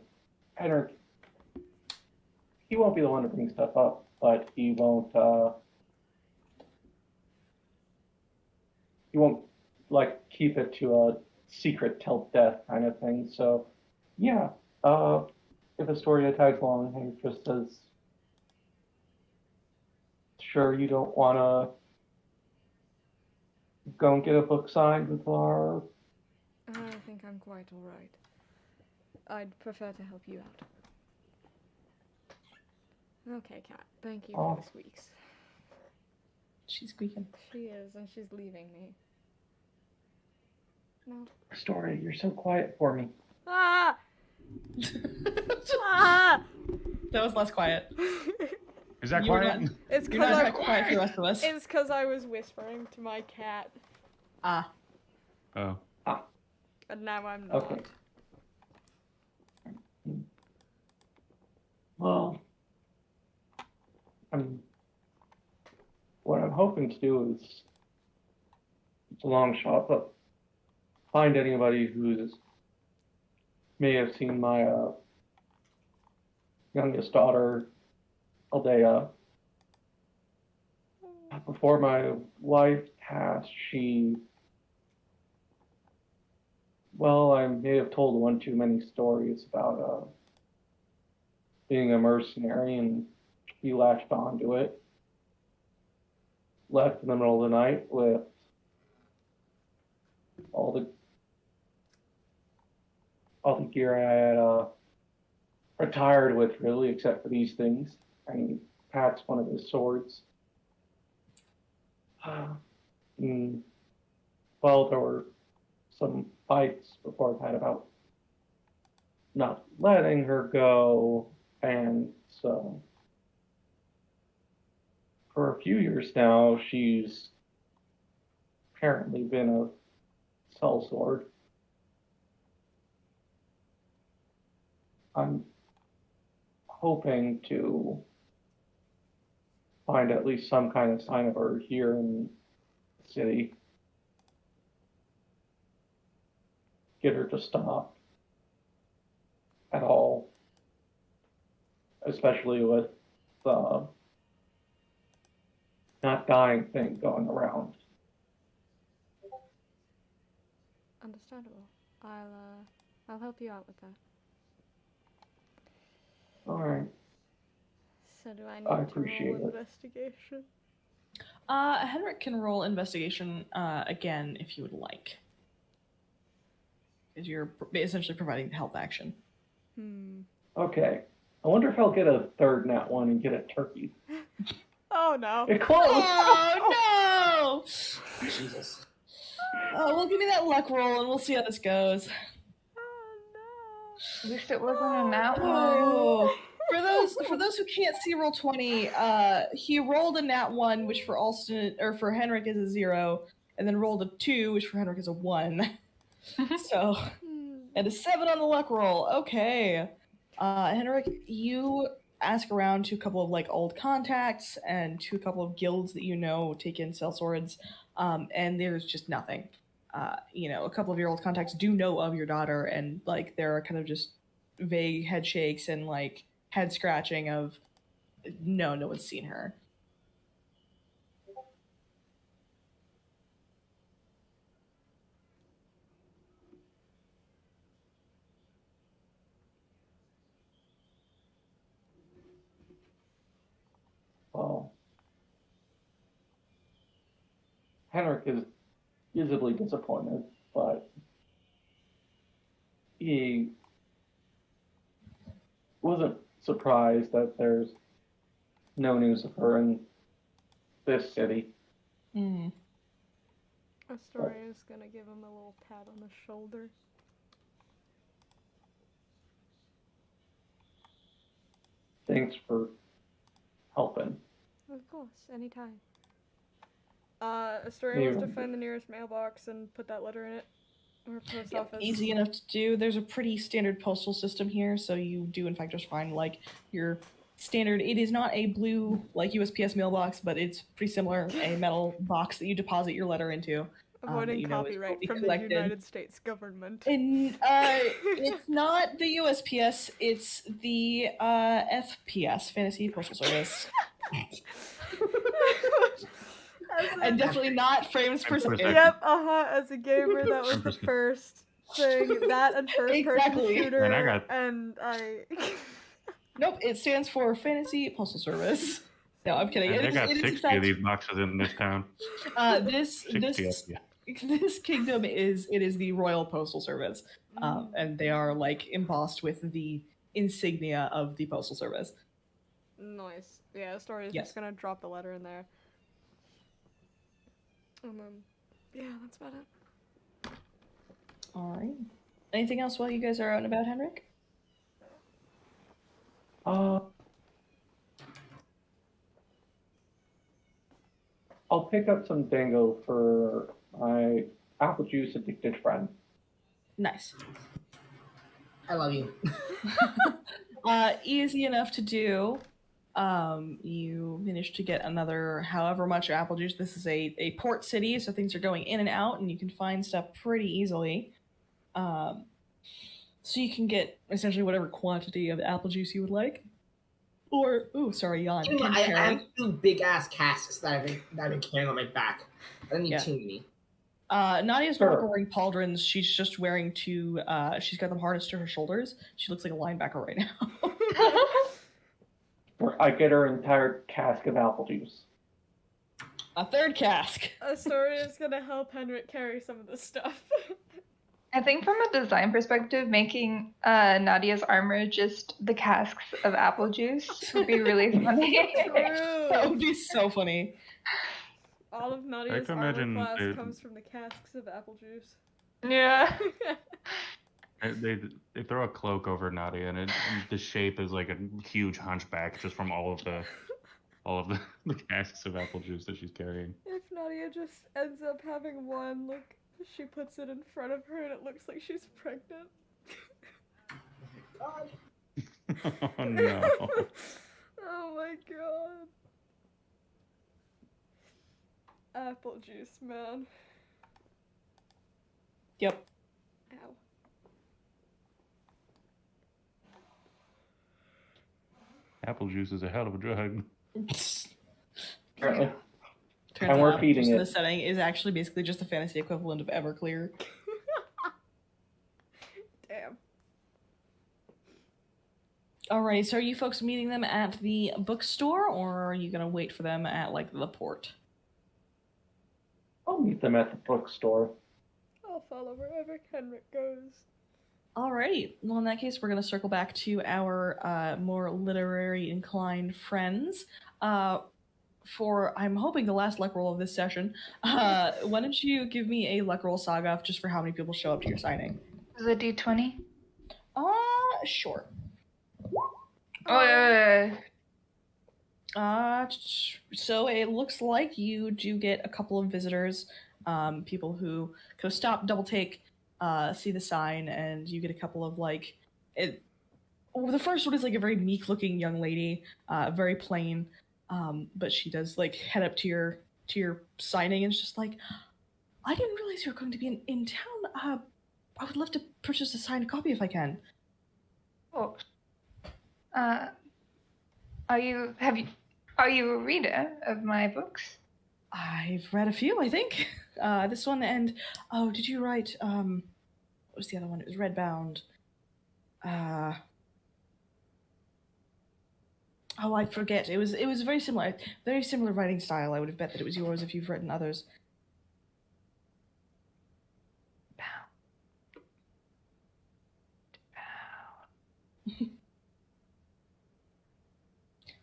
S7: Henrik, he won't be the one to bring stuff up, but he won't like keep it to a secret till death kind of thing. So yeah, if Astoria tags along, Henrik just says, sure, you don't want to go and get a book signed with our...
S5: I think I'm quite alright. I'd prefer to help you out. Okay, Kat. Thank you for the squeaks.
S1: She's squeaking.
S5: She is, and she's leaving me. No.
S7: Astoria, you're so quiet for me.
S5: Ah! Ah!
S1: That was less quiet.
S2: Is that
S1: You were
S2: quiet?
S1: not-
S5: It's
S1: You're not
S5: because
S1: that quiet for the rest of us.
S5: It's because I was whispering to my cat,
S1: Ah.
S2: Oh.
S5: and now I'm not.
S7: Okay. Well, what I'm hoping to do is, it's a long shot, but find anybody who's may have seen my youngest daughter, Aldea. Before my wife passed, I may have told one too many stories about being a mercenary, and he latched onto it. Left in the middle of the night with all the gear I had retired with, really, except for these things. And he packs one of his swords. Well, there were some fights before I've had about not letting her go, and so for a few years now, she's apparently been a sellsword. I'm hoping to find at least some kind of sign of her here in the city. Get her to stop at all, especially with the not dying thing going around.
S5: Understandable. I'll help you out with that.
S7: All right.
S5: So do I
S7: I
S5: need to
S7: appreciate
S5: roll
S7: it.
S5: investigation?
S1: Henrik can roll investigation again if you would like. Because you're essentially providing the help action.
S7: Okay. I wonder if I'll get a third nat one and get a turkey.
S5: Oh no.
S7: It closed.
S1: Oh no!
S4: Jesus.
S1: Oh, well, give me that luck roll, and we'll see how this goes.
S5: Oh
S3: At least it wasn't a nat one.
S1: Oh, for those who can't see roll 20, he rolled a nat 1, which for Alston or for Henrik is a 0, and then rolled a 2, which for Henrik is a 1. So,
S5: no.
S1: and a 7 on the luck roll. Okay, Henrik, you ask around to a couple of like old contacts and to a couple of guilds that you know take in sell swords, and there's just nothing. A couple of your old contacts do know of your daughter, and like there are kind of just vague head shakes and like head scratching of no one's seen her.
S7: Well, Henrik is visibly disappointed, but he wasn't surprised that there's no news of her in this city.
S1: Mm.
S5: Astoria's gonna give him a little pat on the shoulder.
S7: Thanks for helping.
S5: Of course, anytime. Astoria wants to
S7: Yeah.
S5: find the nearest mailbox and put that letter in it. Or post
S1: Yep,
S5: office.
S1: easy enough to do. There's a pretty standard postal system here, so you do in fact just find like your standard. It is not a blue like USPS mailbox, but it's pretty similar. A metal box that you deposit your letter into.
S5: Avoiding
S1: you know is
S5: copyright
S1: fully
S5: from
S1: collected.
S5: the United States government.
S1: And it's not the USPS, it's the FPS, Fantasy Postal Service. And definitely not frames per second.
S5: Yep, as a gamer, that was the first thing. That and first person
S1: Exactly.
S5: shooter.
S2: And
S1: Nope, it stands for Fantasy Postal Service. No, I'm kidding.
S2: And they got
S1: It is,
S2: 60 of these boxes in this town.
S1: This
S2: 60 of you.
S1: this kingdom is the Royal Postal Service, and they are like embossed with the insignia of the Postal Service.
S5: Nice. Yeah, Astoria's
S1: Yes.
S5: just gonna drop the letter in there. And then, yeah, that's about it.
S1: All right. Anything else while you guys are out and about, Henrik?
S7: I'll pick up some dango for my apple juice addicted friend.
S1: Nice.
S4: I love you.
S1: Easy enough to do. You managed to get another however much apple juice. This is a port city, so things are going in and out, and you can find stuff pretty easily. So you can get essentially whatever quantity of apple juice you would like. Or, Jan.
S4: I have 2 big ass casks that I've been carrying on my back. I don't need too many.
S1: Nadia's not wearing pauldrons. She's just wearing 2. She's got them harnessed to her shoulders. She looks like a linebacker right now.
S7: I get her entire cask of apple juice.
S1: A 3rd cask.
S5: Astoria's gonna help Henrik carry some of the stuff.
S3: I think from a design perspective, making Nadia's armor just the casks of apple juice would be really funny.
S1: That would be so funny.
S5: All of Nadia's armor class comes from the casks of apple juice.
S3: Yeah.
S2: They throw a cloak over Nadia, and the shape is like a huge hunchback just from all of the casks of apple juice that she's carrying.
S5: If Nadia just ends up having one, look, she puts it in front of her and it looks like she's pregnant.
S2: Oh no.
S5: Oh my god. Apple juice, man.
S1: Yep.
S5: Ow.
S2: Apple juice is a hell of a drug.
S7: Apparently.
S1: Turns
S7: And we're
S1: out
S7: feeding
S1: the
S7: it.
S1: setting is actually basically just the fantasy equivalent of Everclear.
S5: Damn.
S1: Alright, so are you folks meeting them at the bookstore, or are you gonna wait for them at like the port?
S7: I'll meet them at the bookstore.
S5: I'll follow wherever Henrik goes.
S1: Alrighty, well in that case we're gonna circle back to our more literary inclined friends. for I'm hoping the last luck roll of this session, why don't you give me a luck roll saga just for how many people show up to your signing?
S3: Is it D20?
S1: Sure.
S3: Oh, yeah.
S1: So it looks like you do get a couple of visitors, people who go stop, double take, see the sign, and you get a couple of it. Well, the first one is like a very meek looking young lady, very plain, but she does head up to your signing and it's just like, I didn't realize you were going to be in town. I would love to purchase a signed copy if I can.
S3: Oh. Are you a reader of my books?
S1: I've read a few, I think. This one and did you write what was the other one? It was Redbound. I forget. It was very similar writing style. I would have bet that it was yours if you've written others.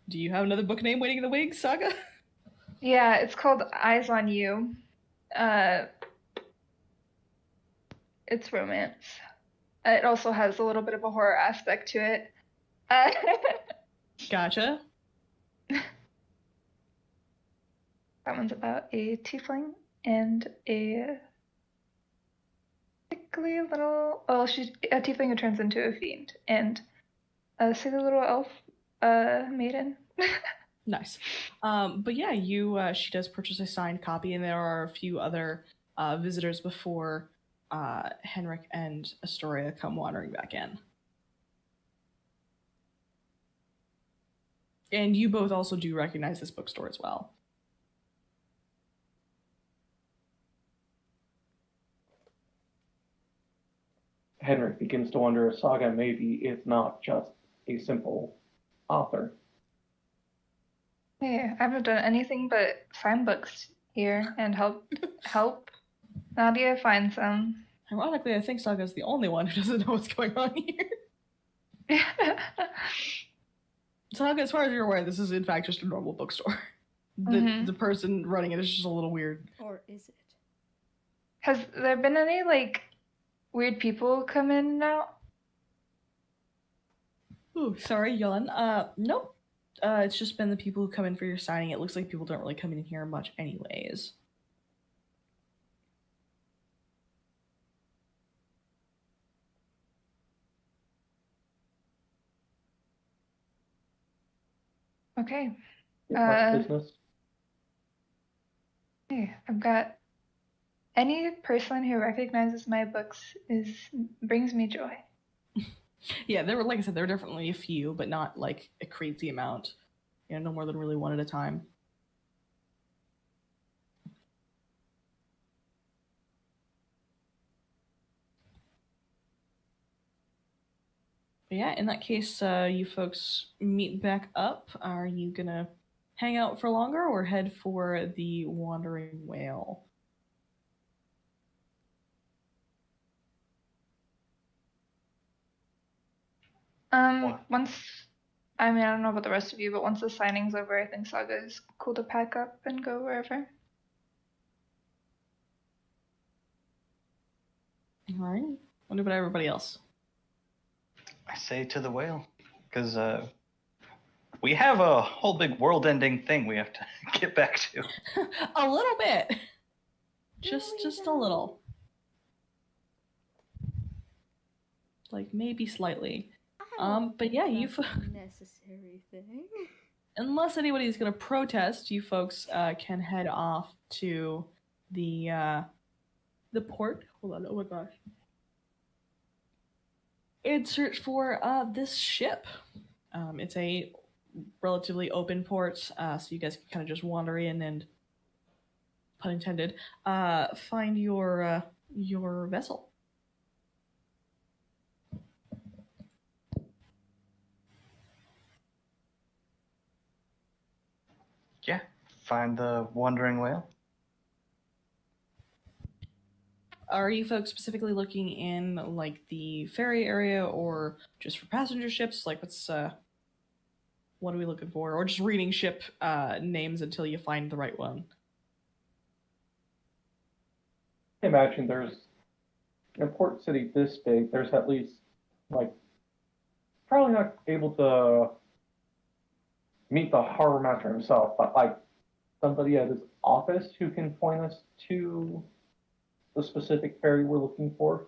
S1: Do you have another book name waiting in the wings, Saga?
S3: Yeah, it's called Eyes on You. It's romance. It also has a little bit of a horror aspect to it.
S1: Gotcha.
S3: That one's about a tiefling and a sickly little... Oh, she's a tiefling who turns into a fiend. And a sickly little elf maiden.
S1: Nice. But yeah, she does purchase a signed copy, and there are a few other visitors before Henrik and Astoria come wandering back in. And you both also do recognize this bookstore as well.
S7: Henrik begins to wonder if Saga maybe is not just a simple author.
S3: Hey, I haven't done anything but sign books here and help Nadia find some.
S1: Ironically, I think Saga's the only one who doesn't know what's going on here. Saga, as far as you're aware, this is in fact just a normal bookstore. The person running it is just a little weird.
S5: Or is it?
S3: Has there been any weird people come in and out?
S1: Ooh, sorry, yawn. Nope. It's just been the people who come in for your signing. It looks like people don't really come in here much anyways.
S3: Okay.
S7: What business?
S3: Hey, I've got any person who recognizes my books brings me joy.
S1: Yeah, there were, like I said, there were definitely a few, but not like a crazy amount. No more than really one at a time. But yeah, in that case, you folks meet back up. Are you gonna hang out for longer or head for the Wandering Whale?
S3: I don't know about the rest of you, but once the signing's over, I think Saga is cool to pack up and go wherever.
S1: All right. What about everybody else?
S6: I say to the whale, because we have a whole big world-ending thing we have to get back to.
S1: A little bit. Just a little. Like maybe slightly. But yeah,
S5: necessary thing.
S1: Unless anybody's gonna protest, you folks can head off to the port. Hold on, oh my gosh. And search for this ship. It's a relatively open port, so you guys can kind of just wander in and, pun intended, find your vessel.
S6: Yeah, find the Wandering Whale.
S1: Are you folks specifically looking in like the ferry area or just for passenger ships? Like what's what are we looking for? Or just reading ship names until you find the right one.
S7: Imagine there's in a port city this big, there's at least, like, probably not able to meet the harbor master himself, but, like, somebody at his office who can point us to the specific ferry we're looking for.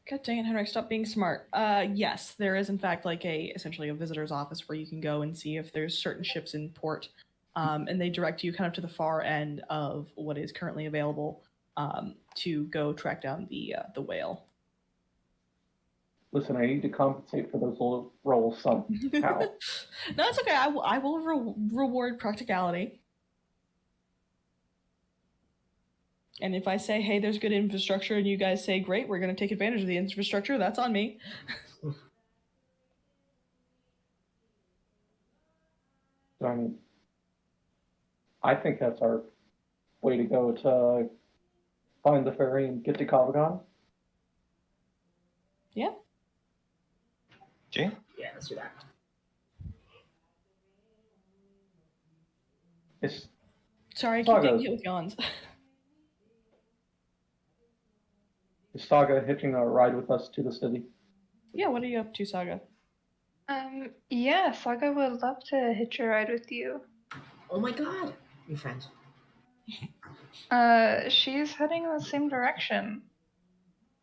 S1: God dang it, Henrik, stop being smart. Yes, there is in fact like essentially a visitor's office where you can go and see if there's certain ships in port, and they direct you kind of to the far end of what is currently available to go track down the whale.
S7: Listen, I need to compensate for those little rolls somehow.
S1: No, it's okay. I will reward practicality. And if I say, hey, there's good infrastructure, and you guys say, great, we're going to take advantage of the infrastructure, that's on me.
S7: I mean, I think that's our way to go to find the ferry and get to Kavagon.
S1: Yeah.
S6: Jay?
S4: Yeah, let's do that.
S1: Sorry, I keep getting hit with yawns.
S7: Is Saga hitching a ride with us to the city?
S1: Yeah, what are you up to, Saga?
S3: Yeah, Saga would love to hitch a ride with you.
S4: Oh my god, new friend.
S3: She's heading in the same direction.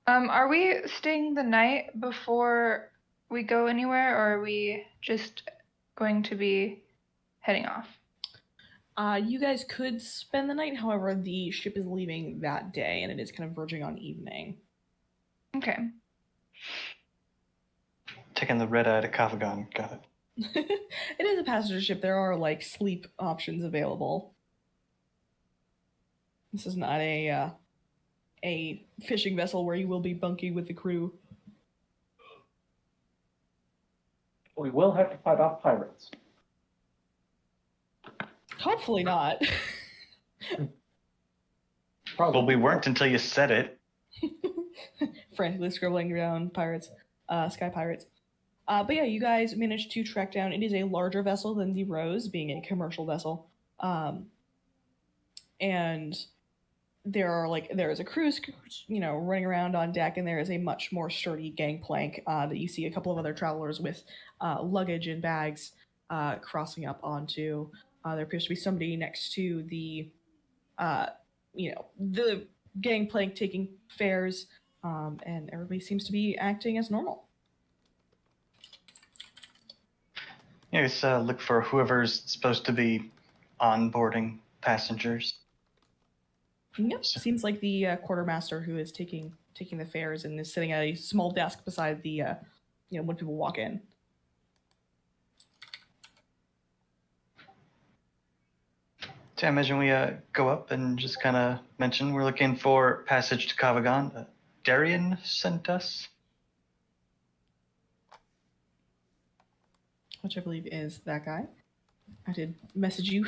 S3: Are we staying the night before we go anywhere, or are we just going to be heading off?
S1: You guys could spend the night, however, the ship is leaving that day, and it is kind of verging on evening.
S3: Okay.
S6: Taking the red eye to Kavagon. Got it.
S1: It is a passenger ship. There are, like, sleep options available. This is not a fishing vessel where you will be bunking with the crew.
S7: We will have to fight off pirates.
S1: Hopefully not.
S6: Well, we weren't until you said it.
S1: Frantically scribbling down pirates, sky pirates. But yeah, you guys managed to track down. It is a larger vessel than the Rose, being a commercial vessel. And there is a crew, running around on deck, and there is a much more sturdy gangplank that you see a couple of other travelers with luggage and bags crossing up onto. There appears to be somebody next to the gangplank taking fares, and everybody seems to be acting as normal.
S6: Yeah, just look for whoever's supposed to be onboarding passengers.
S1: Yep, seems like the quartermaster who is taking the fares and is sitting at a small desk beside the when people walk in.
S6: So I imagine we go up and just kind of mention we're looking for passage to Kavagon. Darian sent us.
S1: Which I believe is that guy. I did message you.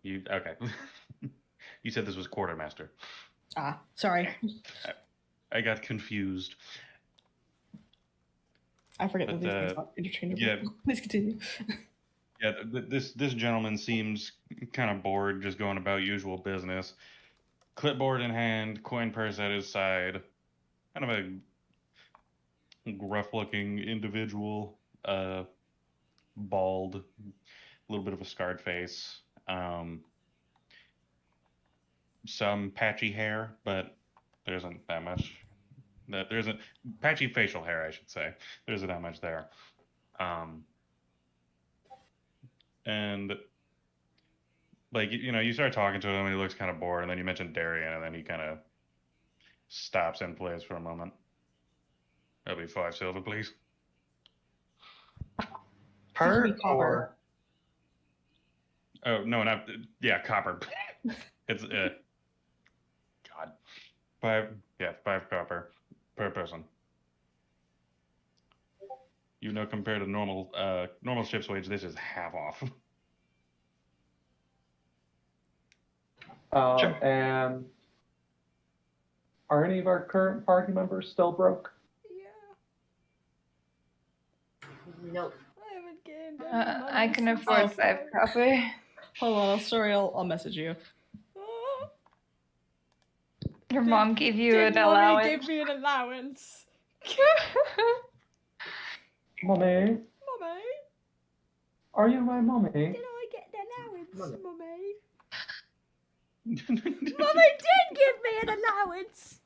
S2: You okay? You said this was quartermaster.
S1: Sorry.
S2: I got confused.
S1: I forget that these things are interchangeable.
S2: Yeah.
S1: Please continue.
S2: Yeah, this gentleman seems kind of bored, just going about usual business. Clipboard in hand, coin purse at his side. Kind of a gruff-looking individual, bald, a little bit of a scarred face. Some patchy hair, but there isn't that much. There isn't patchy facial hair, I should say. There isn't that much there. And like you start talking to him, and he looks kind of bored, and then you mention Darian, and then he kind of stops and plays for a moment. That'll be 5 silver, please.
S6: Per or?
S2: Oh no, not copper. It's God, 5 copper per person. Compared to normal ship's wage, this is half off.
S6: Sure.
S7: And are any of our current party members still broke?
S4: Nope.
S5: I haven't gained any money
S3: I can
S5: since
S3: afford
S5: I
S3: 5
S5: started.
S3: copper.
S1: Hold on, sorry, I'll message you.
S5: Ah,
S3: Your mom gave you
S5: Did
S3: an
S5: mommy
S3: allowance.
S5: give me an allowance?
S7: Mommy,
S5: Mommy,
S7: are you my mommy?
S5: did I get an allowance,
S4: Mommy.
S5: mommy? Mommy did give me an allowance.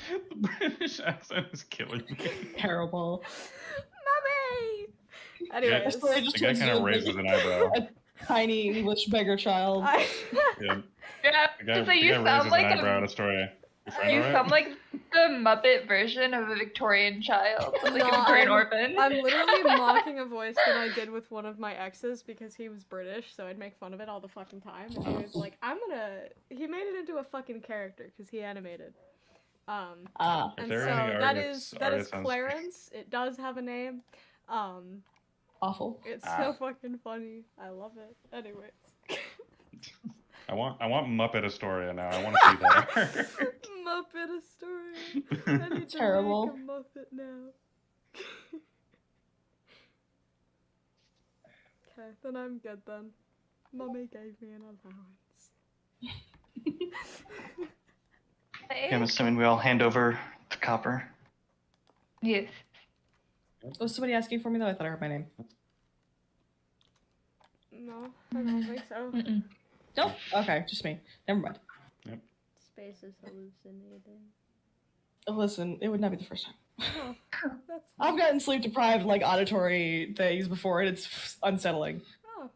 S2: The British accent is killing me.
S1: Terrible.
S5: Mommy.
S2: Yeah,
S5: Anyways,
S1: Sorry, just
S2: the guy
S1: turns
S2: kind
S1: into
S2: of raises an eyebrow.
S1: a tiny English beggar child.
S2: Yeah.
S3: Yeah,
S2: The guy,
S3: so
S2: the
S3: you
S2: guy
S3: sound
S2: raises
S3: like
S2: an eyebrow at Astoria. Your friend,
S3: you
S2: alright?
S3: sound like the Muppet version of a Victorian child, like
S5: No,
S3: a Victorian orphan.
S5: I'm literally mocking a voice that I did with one of my exes because he was British, so I'd make fun of it all the fucking time. And he was like, he made it into a fucking character because he animated.
S1: Ah.
S2: If
S5: And
S2: there
S5: so
S2: are any
S5: that
S2: artists-
S5: is
S2: artists on-
S5: Clarence. It does have a name.
S1: Awful.
S5: It's so fucking funny. I love it. Anyways.
S2: I want Muppet Astoria now. I want to see that.
S5: Muppet Astoria. I need
S1: Terrible.
S5: to make a Muppet now. Okay, then I'm good then. Mummy gave me an allowance.
S6: I'm assuming we all hand over the copper.
S3: Yes.
S1: Was somebody asking for me though? I thought I heard my name.
S5: No, I don't think so.
S3: Mm-mm.
S1: Nope. Okay, just me. Never mind.
S5: Space is hallucinating.
S1: Listen, it would not be the first time.
S5: Oh, that's
S1: I've gotten sleep deprived like auditory things before, and it's unsettling.
S5: Oh.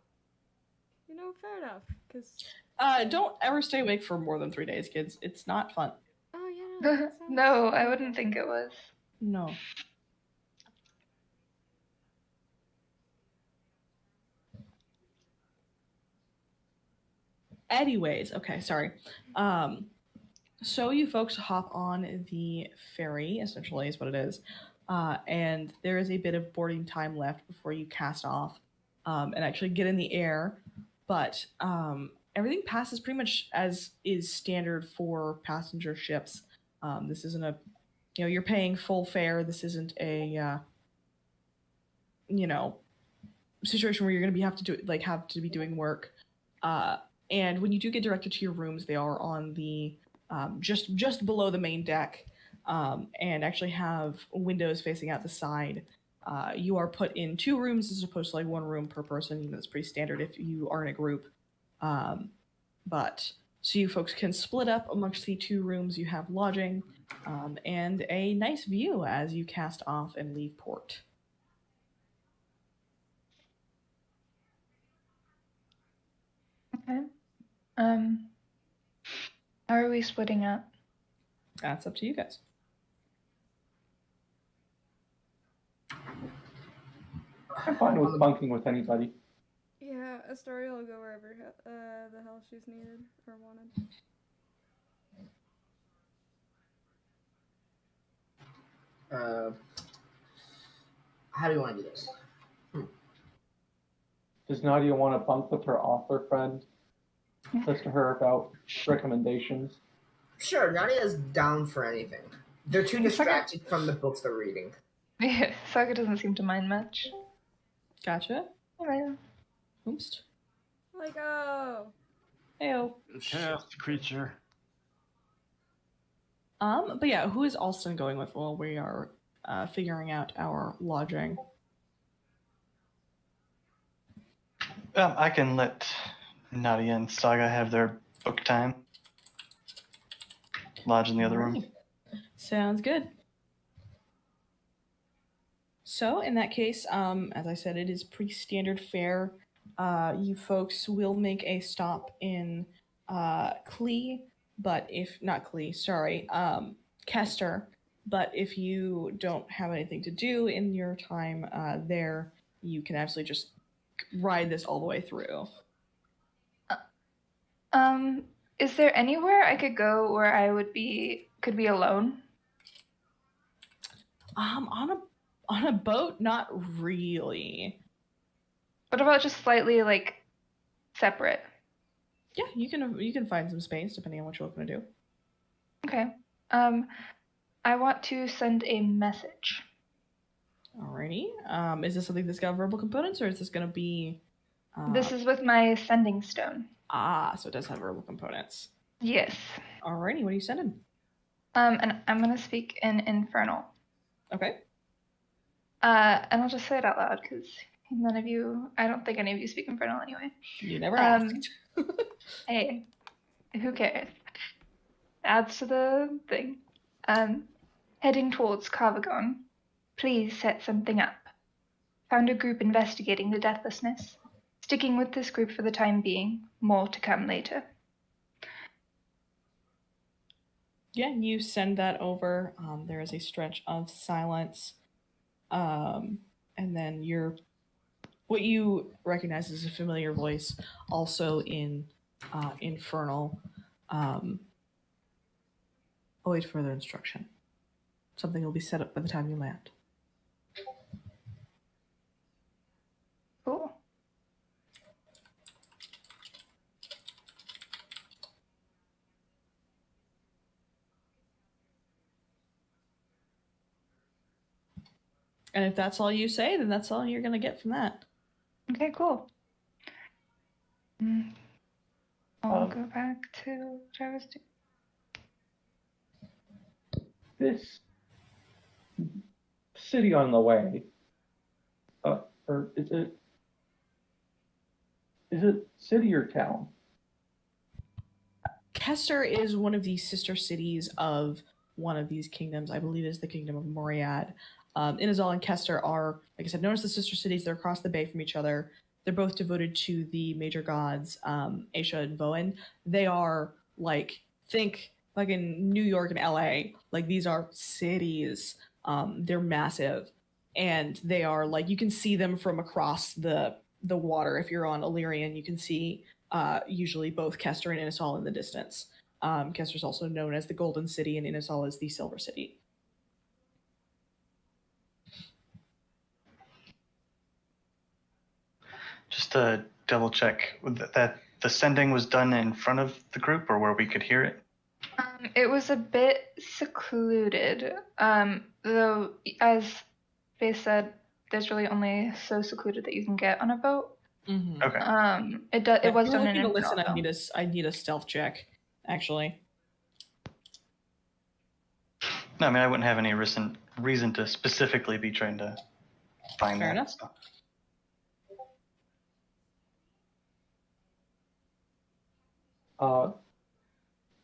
S5: You know, fair enough. Cause
S1: Don't ever stay awake for more than 3 days, kids. It's not fun.
S5: oh yeah. that sounds
S3: No, I
S5: fun.
S3: wouldn't think it was.
S1: No. Anyways, okay, sorry. So you folks hop on the ferry, essentially, is what it is. And there is a bit of boarding time left before you cast off and actually get in the air. But everything passes pretty much as is standard for passenger ships. This isn't a, you're paying full fare. This isn't a, situation where you're going to have to be doing work. And when you do get directed to your rooms, they are on the just below the main deck, and actually have windows facing out the side. You are put in 2 rooms as opposed to like 1 room per person. Even though it's pretty standard if you are in a group. But so you folks can split up amongst the 2 rooms. You have lodging and a nice view as you cast off and leave port.
S3: Okay. How are we splitting up?
S1: That's up to you guys.
S7: I'm fine with bunking with anybody.
S5: Yeah, Astoria will go wherever the hell she's needed or wanted.
S4: How do you want to do this?
S7: Does Nadia want to bunk with her author friend? Listen to her about recommendations.
S4: Sure, Nadia's down for anything. They're too distracted from the books they're reading.
S3: Yeah, Saga doesn't seem to mind much.
S1: Gotcha.
S3: Yeah.
S1: Oops.
S5: Like, oh.
S1: Heyo.
S2: Chaos creature.
S1: But yeah, who is Alston going with while we are figuring out our lodging?
S6: I can let Nadia and Saga have their book time. Lodge in the other room.
S1: Sounds good. So in that case, as I said, it is pretty standard fare. You folks will make a stop in Klee, but if not Klee, sorry, Kester. But if you don't have anything to do in your time there, you can absolutely just ride this all the way through.
S3: Is there anywhere I could go where I could be alone?
S1: On a boat, not really.
S3: What about just slightly like separate?
S1: Yeah, you can find some space depending on what you're looking to do.
S3: Okay. I want to send a message.
S1: Alrighty. Is this something that's got verbal components, or is this going to be...
S3: This is with my sending stone.
S1: So it does have verbal components.
S3: Yes.
S1: Alrighty, what are you sending?
S3: And I'm going to speak in Infernal.
S1: Okay.
S3: And I'll just say it out loud, because I don't think any of you speak Infernal anyway.
S1: You never asked.
S3: Hey, who cares? Adds to the thing. Heading towards Carvagon. Please set something up. Found a group investigating the deathlessness. Sticking with this group for the time being. More to come later.
S1: Yeah, you send that over. There is a stretch of silence. And then what you recognize as a familiar voice, also in Infernal. Await further instruction. Something will be set up by the time you land.
S3: Cool.
S1: And if that's all you say, then that's all you're going to get from that.
S3: Okay, cool. I'll go back to what I was doing.
S7: This city on the way, or is it city or town?
S1: Kester is one of the sister cities of one of these kingdoms. I believe is the kingdom of Moriad. Inazal and Kester are, like I said, known as the sister cities. They're across the bay from each other. They're both devoted to the major gods, Aisha and Voen. They are think like in New York and LA. Like, these are cities. They're massive. And they are you can see them from across the water. If you're on Illyrian, you can see usually both Kester and Inasal in the distance. Kester's also known as the Golden City, and Inasal is the Silver City.
S6: Just to double check that the sending was done in front of the group or where we could hear it.
S3: It was a bit secluded. Though, as they said, there's really only so secluded that you can get on a boat.
S1: Mm-hmm.
S6: Okay.
S3: It was done in
S1: an listen. I need a stealth check, actually.
S6: No, I mean, I wouldn't have any reason to specifically be trying to find
S1: Fair
S6: that
S1: enough.
S6: stuff.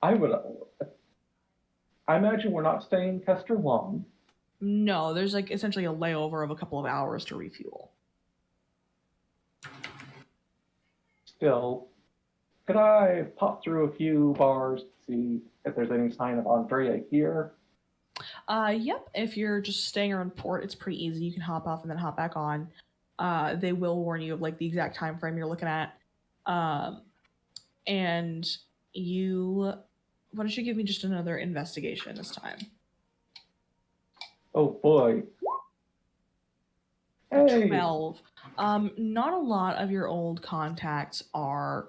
S7: I imagine we're not staying in Kester long.
S1: No, there's essentially a layover of a couple of hours to refuel.
S7: Still, could I pop through a few bars to see if there's any sign of Andrea here?
S1: Yep. If you're just staying around port, it's pretty easy. You can hop off and then hop back on. They will warn you of the exact time frame you're looking at. And why don't you give me just another investigation this time?
S7: Oh boy. Hey.
S1: 12. Not a lot of your old contacts are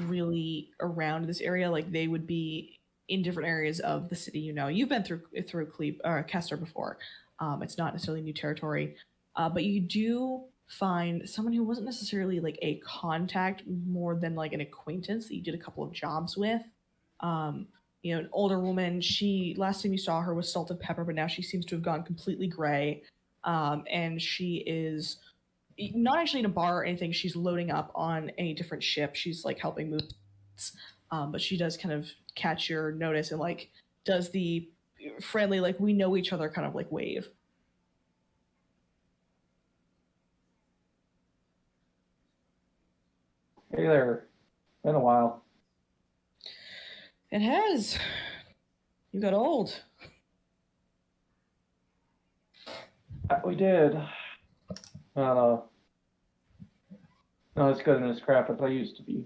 S1: really around this area. They would be in different areas of the city. You've been through Kester before. It's not necessarily new territory, but you do find someone who wasn't necessarily a contact, more than an acquaintance that you did a couple of jobs with. An older woman. She, last time you saw her, was salt and pepper, but now she seems to have gone completely gray. And she is not actually in a bar or anything. She's loading up on a different ship. She's helping move. But she does kind of catch your notice and does the friendly, we know each other kind of wave.
S7: Hey there. Been a while.
S1: It has. You got old.
S7: We did. Not as good in this craft as I used to be.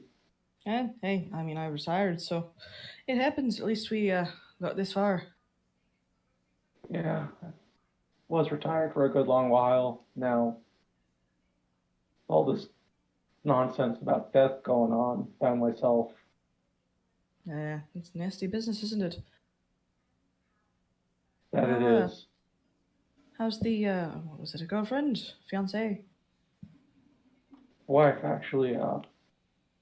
S1: And hey, I mean, I retired, so it happens. At least we got this far.
S7: Yeah. Was retired for a good long while. Now, all this nonsense about death going on. Found myself.
S1: Yeah, it's nasty business, isn't it?
S7: That it is.
S1: How's the, what was it, a girlfriend? Fiancé?
S7: Wife, actually,
S1: Oh,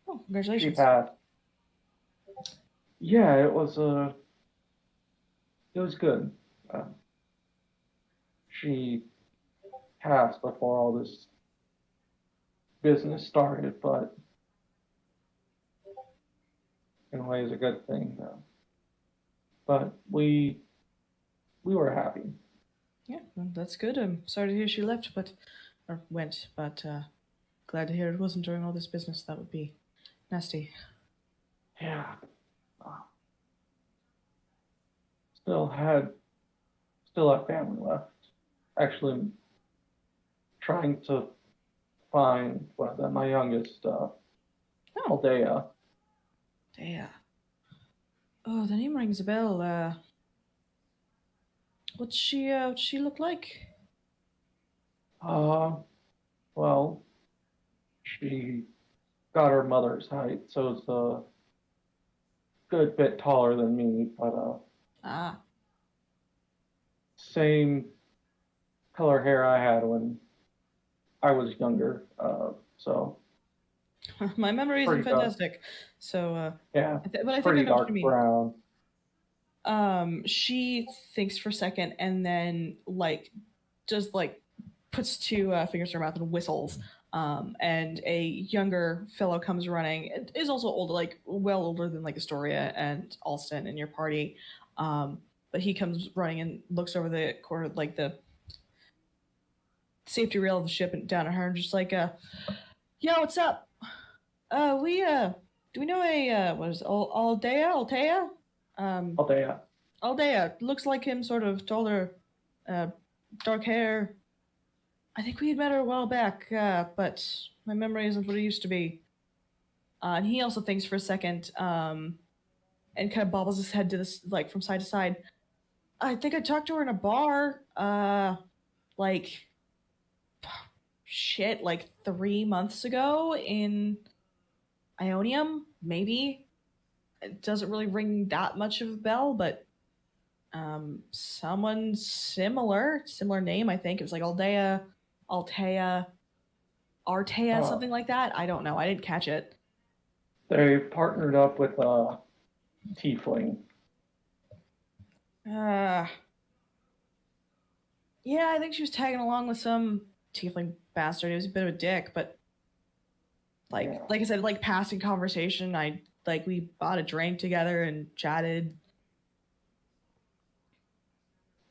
S7: she
S1: congratulations.
S7: passed. Yeah, it was good. She passed before all this business started, but in a way, it's a good thing. But we were happy.
S1: Yeah, well, that's good. I'm sorry to hear she left, or went, but glad to hear it wasn't during all this business. That would be nasty.
S7: Yeah. Still had family left. Actually, trying to find my youngest, Aldea.
S1: Yeah. Oh, the name rings a bell. What's she look like?
S7: Well, she got her mother's height, so it's a good bit taller than me, but
S1: Ah,
S7: same color hair I had when I was younger. So
S1: my memory isn't
S7: pretty dark.
S1: fantastic. So,
S7: Yeah,
S1: but I think I
S7: pretty
S1: know what
S7: dark
S1: you mean.
S7: brown.
S1: She thinks for a second and then just puts two fingers in her mouth and whistles. And a younger fellow comes running. It is also older, well older than Astoria and Alston in your party. But he comes running and looks over the corner, the safety rail of the ship and down at her and just yo, what's up? Do we know what is it, Altea?
S7: Aldea.
S1: Aldea. Looks like him, sort of taller, dark hair. I think we had met her a while back, but my memory isn't what it used to be. And he also thinks for a second, and kind of bobbles his head to this, from side to side. I think I talked to her in a bar, 3 months ago in Ionium, maybe. It doesn't really ring that much of a bell, but someone similar name, I think. It was Aldea, Altea, Artea, something like that. I don't know. I didn't catch it.
S7: They partnered up with a tiefling.
S1: Yeah, I think she was tagging along with some tiefling bastard. He was a bit of a dick, but like I said, passing conversation. We bought a drink together and chatted.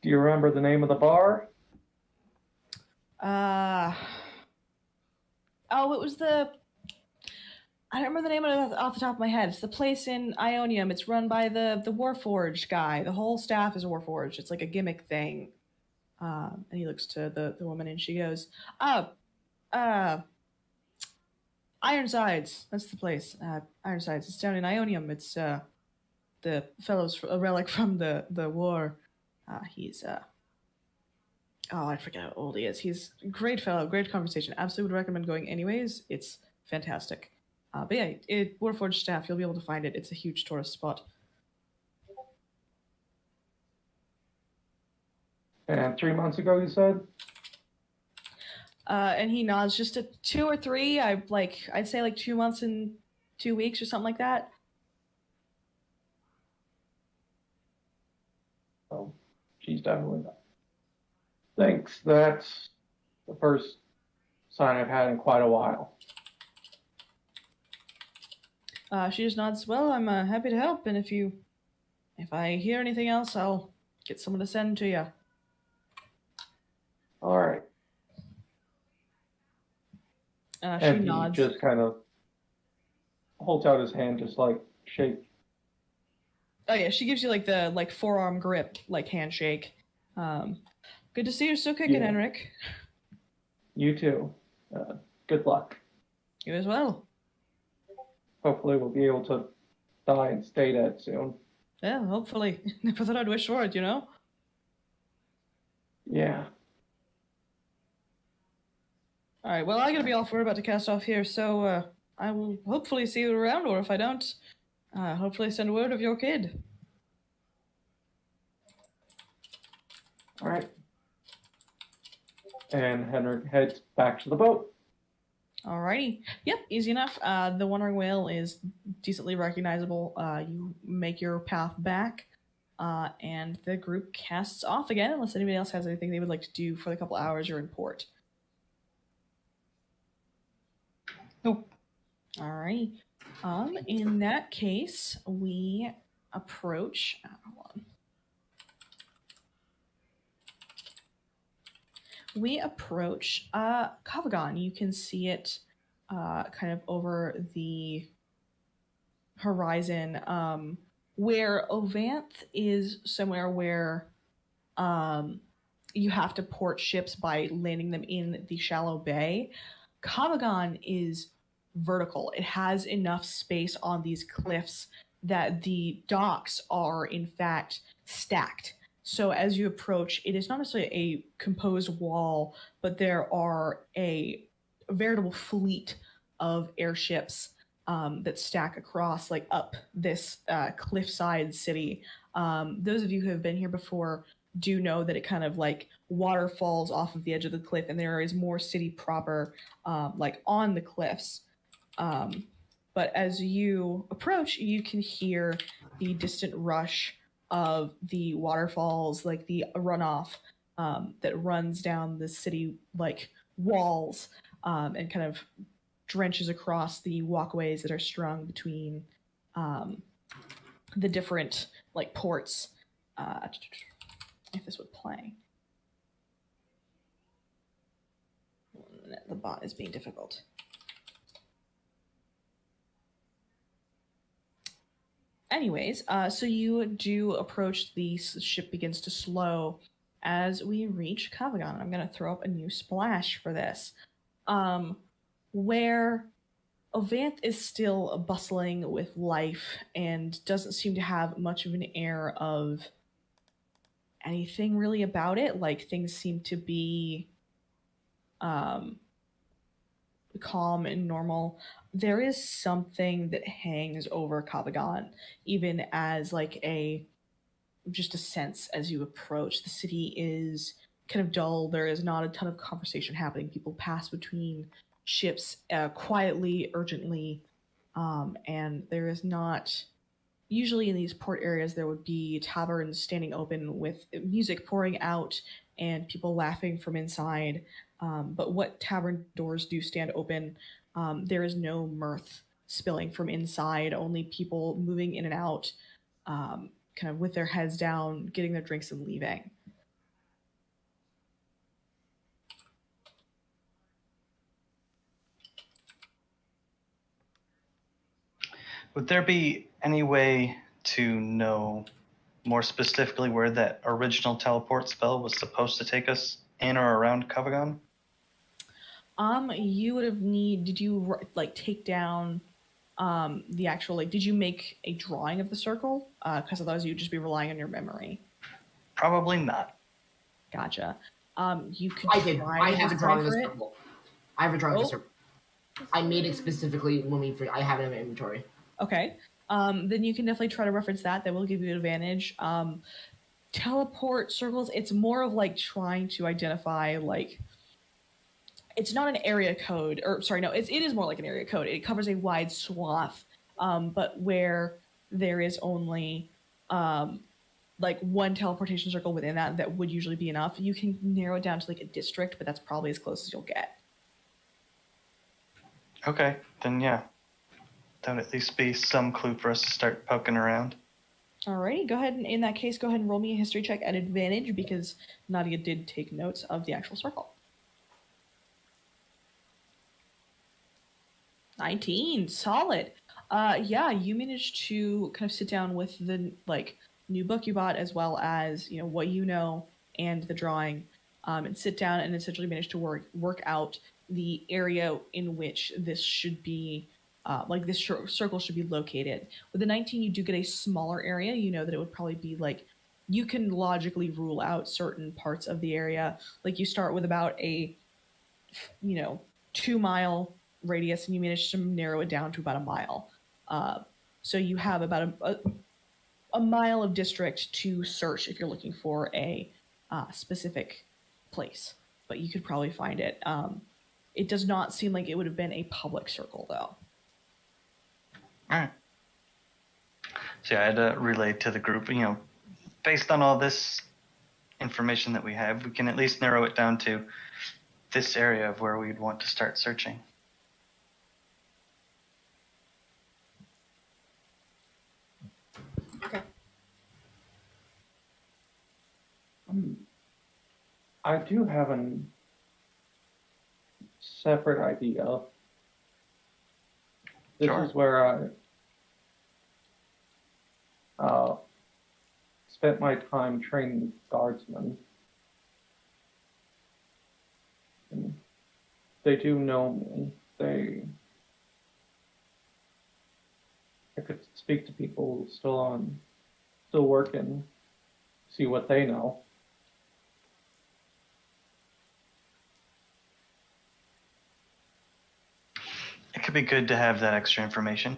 S7: Do you remember the name of the bar?
S1: It was I don't remember the name of it off the top of my head. It's the place in Ionium. It's run by the Warforged guy. The whole staff is Warforged. It's like a gimmick thing. And he looks to the woman and she goes, Ironsides. That's the place. Ironsides. It's down in Ionium. It's the fellow's a relic from the war. He's I forget how old he is. He's a great fellow, great conversation. Absolutely would recommend going anyways. It's fantastic. But yeah, Warforged staff, you'll be able to find it. It's a huge tourist spot.
S7: And 3 months ago, you said?
S1: And he nods just to 2 or 3. I'd say 2 months and 2 weeks or something like that.
S7: Oh, she's definitely not. Thanks. That's the first sign I've had in quite a while.
S1: She just nods. Well, I'm happy to help, and if I hear anything else, I'll get someone to send to you.
S7: All right.
S1: She
S7: and
S1: nods.
S7: He just kind of holds out his hand, just shake.
S1: Oh yeah, she gives you the forearm grip, handshake. Good to see you're still kicking, Henrik.
S7: You too. Good luck.
S1: You as well.
S7: Hopefully we'll be able to die and stay dead soon.
S1: Yeah, hopefully. Never thought I'd wish for it,
S7: Yeah.
S1: All right, well, I gotta be off. We're about to cast off here, so I will hopefully see you around, or if I don't, hopefully send word of your kid.
S7: All right. And Henrik heads back to the boat.
S1: Alrighty. Yep, easy enough. The wandering whale is decently recognizable. You make your path back, and the group casts off again, unless anybody else has anything they would like to do for the couple hours you're in port.
S6: Nope.
S1: Alrighty. In that case, we approach. Hold on. We approach Kavagon. You can see it kind of over the horizon, where Ovanth is somewhere where you have to port ships by landing them in the shallow bay. Kavagon is vertical. It has enough space on these cliffs that the docks are in fact stacked. So as you approach, it is not necessarily a composed wall, but there are a veritable fleet of airships that stack across, like up this cliffside city. Those of you who have been here before do know that it kind of like waterfalls off of the edge of the cliff, and there is more city proper, like on the cliffs. But as you approach, you can hear the distant rush of the waterfalls, like the runoff that runs down the city like walls, and kind of drenches across the walkways that are strung between the different like ports. If this would play. 1 minute, the bot is being difficult. Anyways, so you do approach, the ship begins to slow as we reach Kavagon. I'm going to throw up a new splash for this. Where Ovanth is still bustling with life and doesn't seem to have much of an air of anything really about it. Like, things seem to be calm and normal. There is something that hangs over Kavagon, even as like just a sense as you approach. The city is kind of dull. There is not a ton of conversation happening. People pass between ships quietly, urgently, and there is not. Usually in these port areas, there would be taverns standing open with music pouring out and people laughing from inside. But what tavern doors do stand open, there is no mirth spilling from inside, only people moving in and out, kind of with their heads down, getting their drinks and leaving.
S6: Would there be any way to know more specifically where that original teleport spell was supposed to take us in or around Kavagon?
S1: You would have did you like take down the actual, like, did you make a drawing of the circle? Because otherwise you'd just be relying on your memory.
S6: Probably not.
S1: Gotcha. You could
S4: I did. I have a drawing of the circle. I have a drawing of the circle. I made it specifically when I have it in my inventory.
S1: Okay. Then you can definitely try to reference that. That will give you an advantage. Teleport circles, it's more of like trying to identify, like, it's not an area code, or sorry, no, it is more like an area code. It covers a wide swath, but where there is only like one teleportation circle within that would usually be enough. You can narrow it down to like a district, but that's probably as close as you'll get.
S6: Okay, then yeah. That would at least be some clue for us to start poking around.
S1: Alrighty, go ahead and in that case, go ahead and roll me a history check at advantage because Nadia did take notes of the actual circle. 19, solid. Yeah, you managed to kind of sit down with the like new book you bought as well as what you know and the drawing, and sit down and essentially managed to work out the area in which this should be. Like this circle should be located. With the 19, you do get a smaller area. You know that it would probably be like, you can logically rule out certain parts of the area. Like you start with about a, 2-mile radius and you manage to narrow it down to about a mile. So you have about a mile of district to search if you're looking for a specific place, but you could probably find it. It does not seem like it would have been a public circle, though.
S6: All right. So I had to relay to the group, based on all this information that we have, we can at least narrow it down to this area of where we'd want to start searching.
S4: Okay.
S7: I do have a separate idea. This
S6: Sure.
S7: is where I spent my time training guardsmen. And they do know me. I could speak to people still working, see what they know.
S6: It could be good to have that extra information.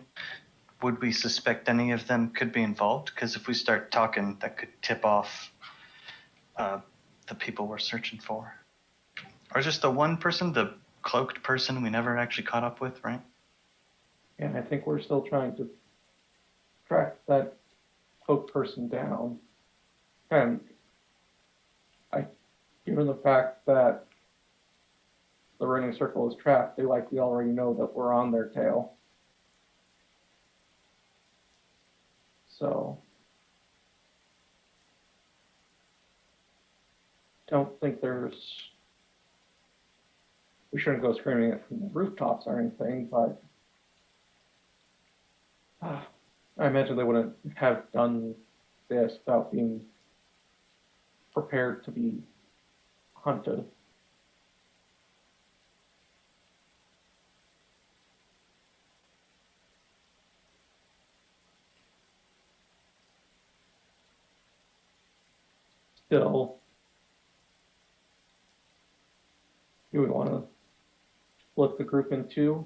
S6: Would we suspect any of them could be involved? Because if we start talking, that could tip off the people we're searching for. Or just the one person, the cloaked person we never actually caught up with, right?
S7: Yeah, I think we're still trying to track that cloaked person down. And given the fact that the running circle is trapped, they likely already know that we're on their tail. So, don't think we shouldn't go screaming it from the rooftops or anything, but I imagine they wouldn't have done this without being prepared to be hunted. Still, you would want to split the group in two.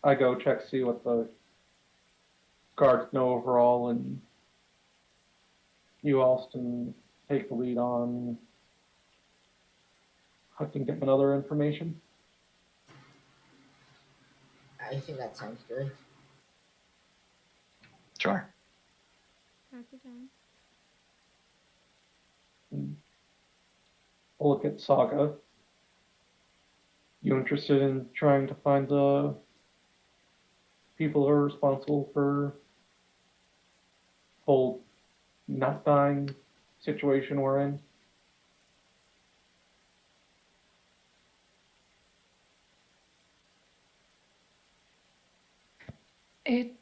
S7: I go check, see what the guards know overall, and you, Alston, take the lead on hunting down other information.
S4: I think that sounds good.
S6: Sure.
S5: Happy time.
S7: We'll look at Saga. You interested in trying to find the people who are responsible for whole not dying situation we're in?
S3: It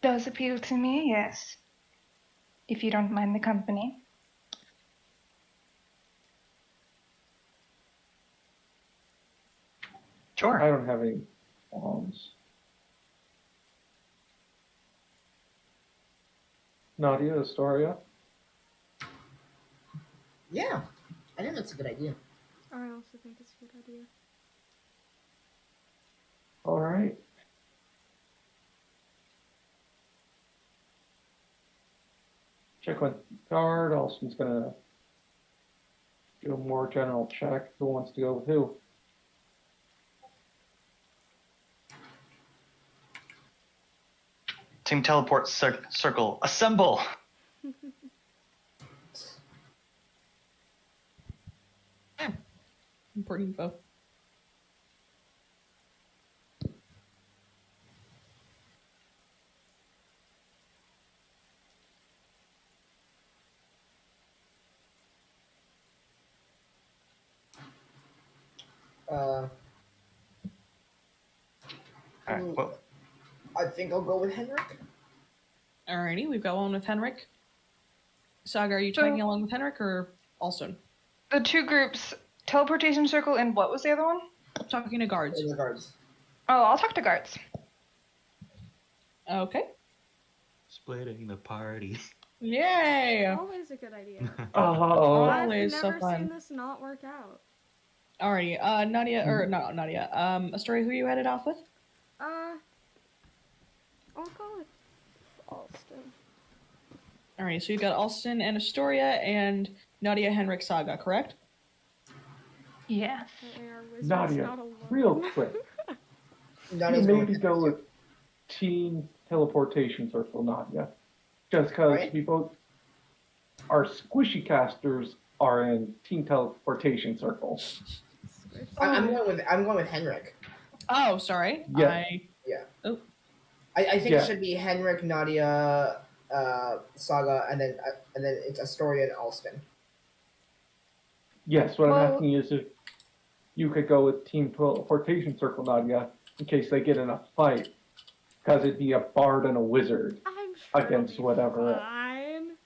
S3: does appeal to me, yes. If you don't mind the company.
S6: Sure.
S7: I don't have any qualms. Nadia, Astoria?
S4: Yeah, I think that's a good idea.
S5: I also think it's a good idea.
S7: All right. Check with guard. Alston's gonna do a more general check. Who wants to go with who?
S6: Team teleport circle, assemble!
S1: Important info.
S6: All right, well,
S4: I think I'll go with Henrik.
S1: Alrighty, we've got one with Henrik. Saga, are you tagging along with Henrik or Alston?
S3: The two groups, teleportation circle and what was the other one?
S1: Talking to guards.
S4: The guards.
S3: Oh, I'll talk to guards.
S1: Okay.
S2: Splitting the party.
S1: Yay!
S5: Always a good idea.
S7: Oh,
S5: I've
S1: Always so
S5: never
S1: fun.
S5: seen this not work out.
S1: Alrighty, Nadia, or not Nadia, Astoria, who you headed off with?
S5: I'll call it Alston.
S1: Alright, so you've got Alston and Astoria, and Nadia Henrik saga, correct?
S3: Yeah.
S5: Apparently our wizard's
S7: Nadia,
S5: not alone.
S7: real quick.
S4: Nadia's
S7: You
S4: going
S7: maybe
S4: with
S7: go
S4: Henrik,
S7: with Team Teleportation Circle, Nadia. Just because
S4: Right.
S7: we both, our squishy casters are in Team Teleportation Circle.
S5: Squish.
S4: I'm going with Henrik.
S1: Oh, sorry.
S7: Yeah.
S4: I think
S7: Yeah.
S4: it should be Henrik, Nadia, Saga, and then it's Astoria and Alston.
S7: Yes, what
S3: Well-
S7: I'm asking is if you could go with Team Teleportation Circle, Nadia, in case they get in a fight. Because it'd be a bard and a wizard.
S5: I'm sure
S7: Against
S5: it'll be
S7: whatever.
S5: fine.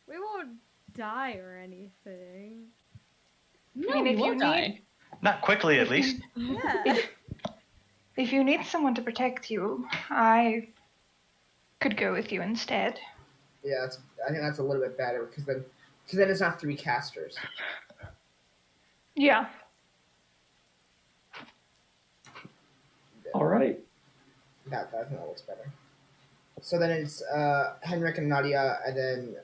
S5: We won't die or anything.
S1: No,
S3: I mean, if
S1: you
S3: you
S1: won't
S3: need-
S1: die.
S6: Not quickly, at least.
S5: Yeah.
S3: If you need someone to protect you, I could go with you instead.
S4: Yeah, I think that's a little bit better because then it's not 3 casters.
S3: Yeah.
S7: All right.
S4: I think that looks better. So then it's Henrik and Nadia, and then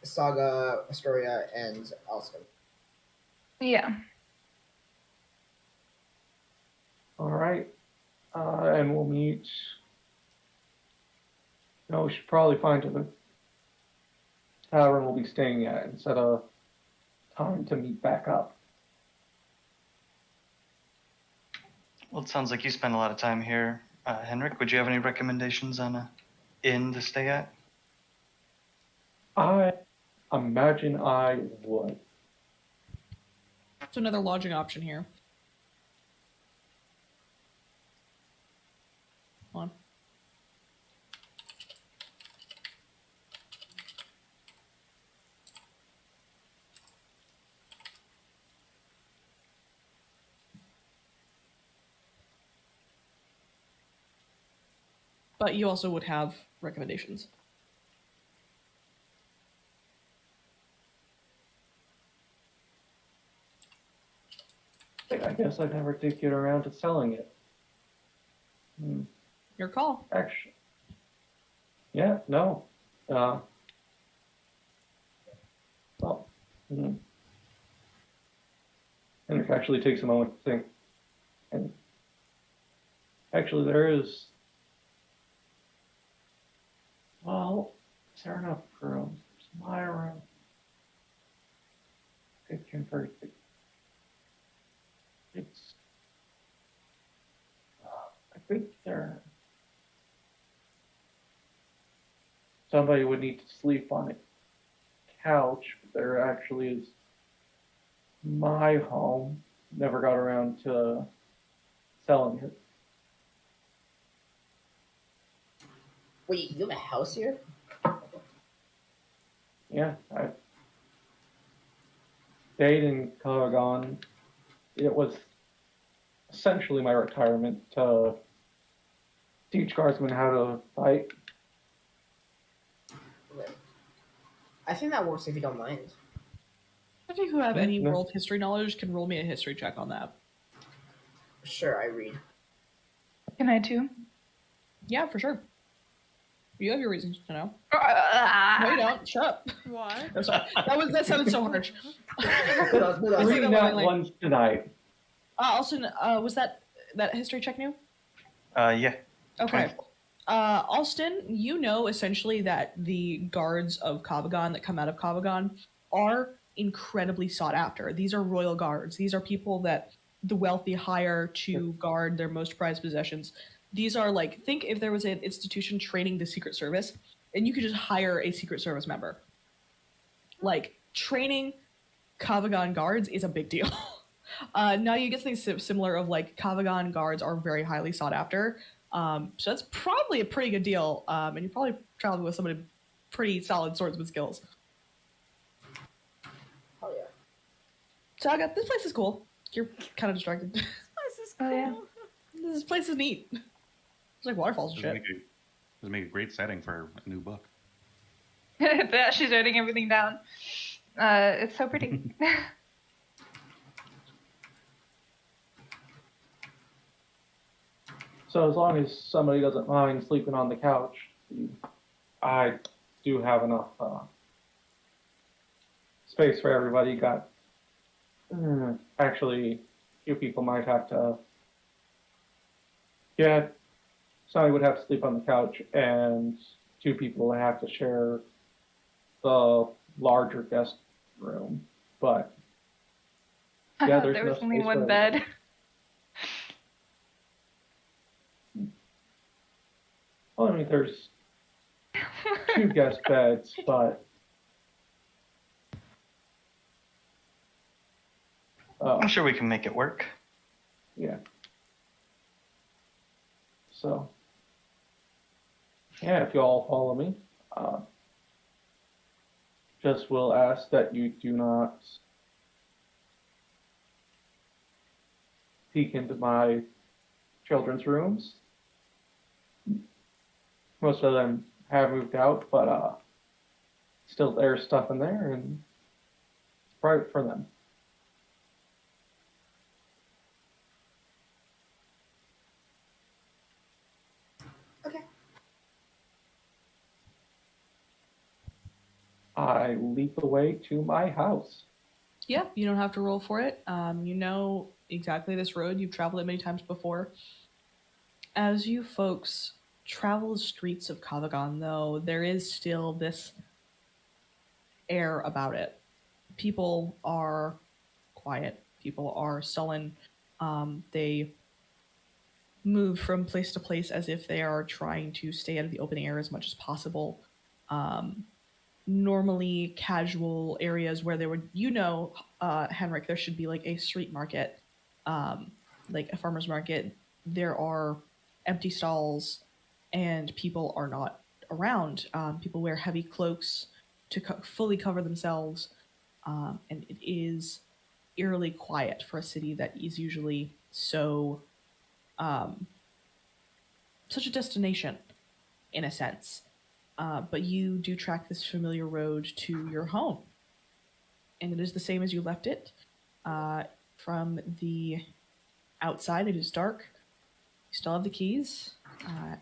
S4: Saga, Astoria, and Alston.
S3: Yeah.
S7: All right. And we'll meet. No, we should probably find the tavern we'll be staying at and set a time to meet back up.
S6: Well, it sounds like you spend a lot of time here. Henrik, would you have any recommendations on a inn to stay at?
S7: I imagine I would.
S1: That's another lodging option here. Hold on. But you also would have recommendations.
S7: I guess I never did get around to selling it.
S1: Your call.
S7: Actually. Yeah, no. Well. Henrik actually takes a moment to think. And actually, there is. Well, is there enough rooms? There's my room. It converts it. It's. I think there. Somebody would need to sleep on a couch, but there actually is my home. Never got around to selling it.
S4: Wait, you have a house here?
S7: Yeah, I stayed in Kavagon. It was essentially my retirement to teach guardsmen how to fight.
S4: I think that works if you don't mind.
S1: If you who have any
S7: No.
S1: world history knowledge can roll me a history check on that.
S4: Sure, I read.
S3: Can I too?
S1: Yeah, for sure. You have your reasons to know. No, you don't. Shut up.
S5: What?
S1: I'm sorry. That sounded so harsh.
S4: No,
S1: I see
S7: Three
S1: that
S7: nat
S1: willingly.
S7: ones tonight.
S1: Alston, was that history check new?
S6: Yeah.
S1: Okay. Alston, you know essentially that the guards of Kavagon that come out of Kavagon are incredibly sought after. These are royal guards. These are people that the wealthy hire to guard their most prized possessions. These are like, think if there was an institution training the Secret Service, and you could just hire a Secret Service member. Like, training Kavagon guards is a big deal. Now you get something similar of like Kavagon guards are very highly sought after. So that's probably a pretty good deal. And you're probably traveling with somebody pretty solid swordsman skills.
S4: Oh yeah.
S1: Saga, this place is cool. You're kind of distracted.
S5: This is cool.
S3: Oh, yeah.
S1: This place is neat. There's like waterfalls and shit.
S2: This make a great setting for a new book.
S3: That she's writing everything down. It's so pretty.
S7: So as long as somebody doesn't mind sleeping on the couch, I do have enough space for everybody. Got actually, a few people might have to. Yeah, somebody would have to sleep on the couch, and 2 people would have to share the larger guest room. But yeah, there's
S3: there
S7: no
S3: was only
S7: space for
S3: one
S7: everybody.
S3: bed.
S7: Well, I mean, there's 2 guest beds, but
S6: I'm sure we can make it work.
S7: yeah. So yeah, if you all follow me, just will ask that you do not peek into my children's rooms. Most of them have moved out, but still there's stuff in there, and it's private for them.
S4: Okay.
S7: I leap away to my house.
S1: Yeah, you don't have to roll for it. You know exactly this road. You've traveled it many times before. As you folks travel the streets of Kavagon, though, there is still this air about it. People are quiet. People are sullen. They move from place to place as if they are trying to stay out of the open air as much as possible. Normally casual areas where there would, Henrik, there should be like a street market, like a farmer's market. There are empty stalls and people are not around. People wear heavy cloaks to fully cover themselves. And it is eerily quiet for a city that is usually such a destination in a sense. But you do track this familiar road to your home. And it is the same as you left it. From the outside, it is dark. You still have the keys.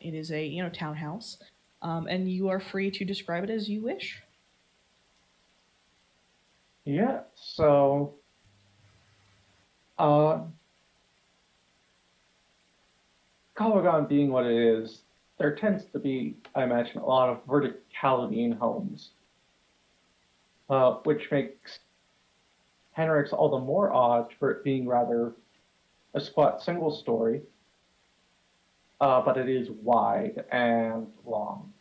S1: It is a townhouse. And you are free to describe it as you wish.
S7: Yeah, so Kavagon being what it is, there tends to be, I imagine, a lot of verticality in homes, which makes Henrik's all the more odd for it being rather a squat single story, but it is wide and long.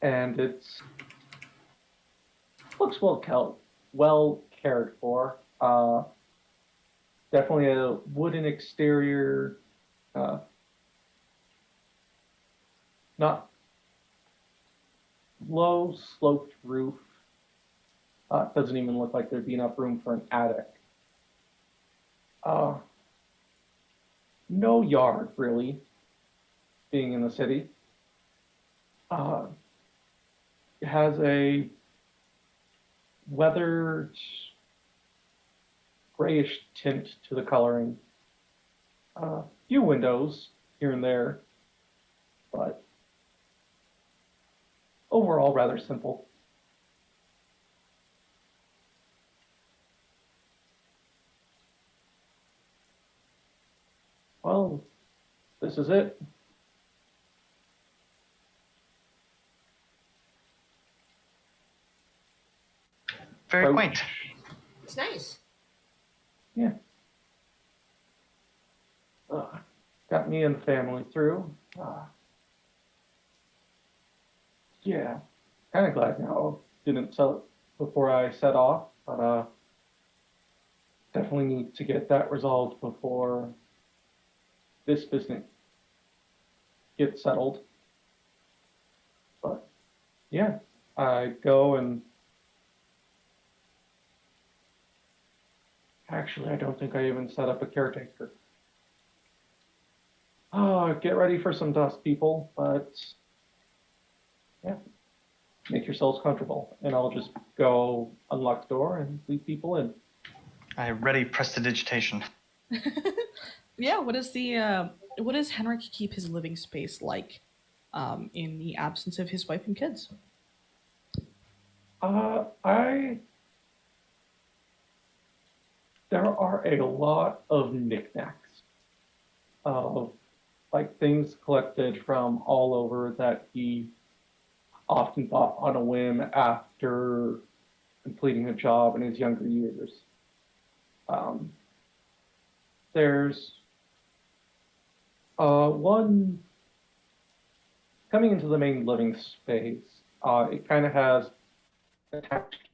S7: And it's looks well cared for. Definitely a wooden exterior, not low sloped roof. Doesn't even look like there'd be enough room for an attic. No yard really, being in the city. It has a weathered grayish tint to the coloring. Few windows here and there, but overall rather simple. Well, this is it.
S6: Very quaint.
S4: It's nice.
S7: Yeah. Got me and the family through. Yeah. Kind of glad now didn't sell it before I set off, but definitely need to get that resolved before this business gets settled. But yeah, I go and actually, I don't think I even set up a caretaker. Get ready for some dust, people, but yeah, make yourselves comfortable. And I'll just go unlock the door and lead people in.
S6: I ready prestidigitation.
S1: Yeah, what does Henrik keep his living space like in the absence of his wife and kids?
S7: There are a lot of knickknacks of like things collected from all over that he often bought on a whim after completing a job in his younger years. There's one coming into the main living space. It kind of has attached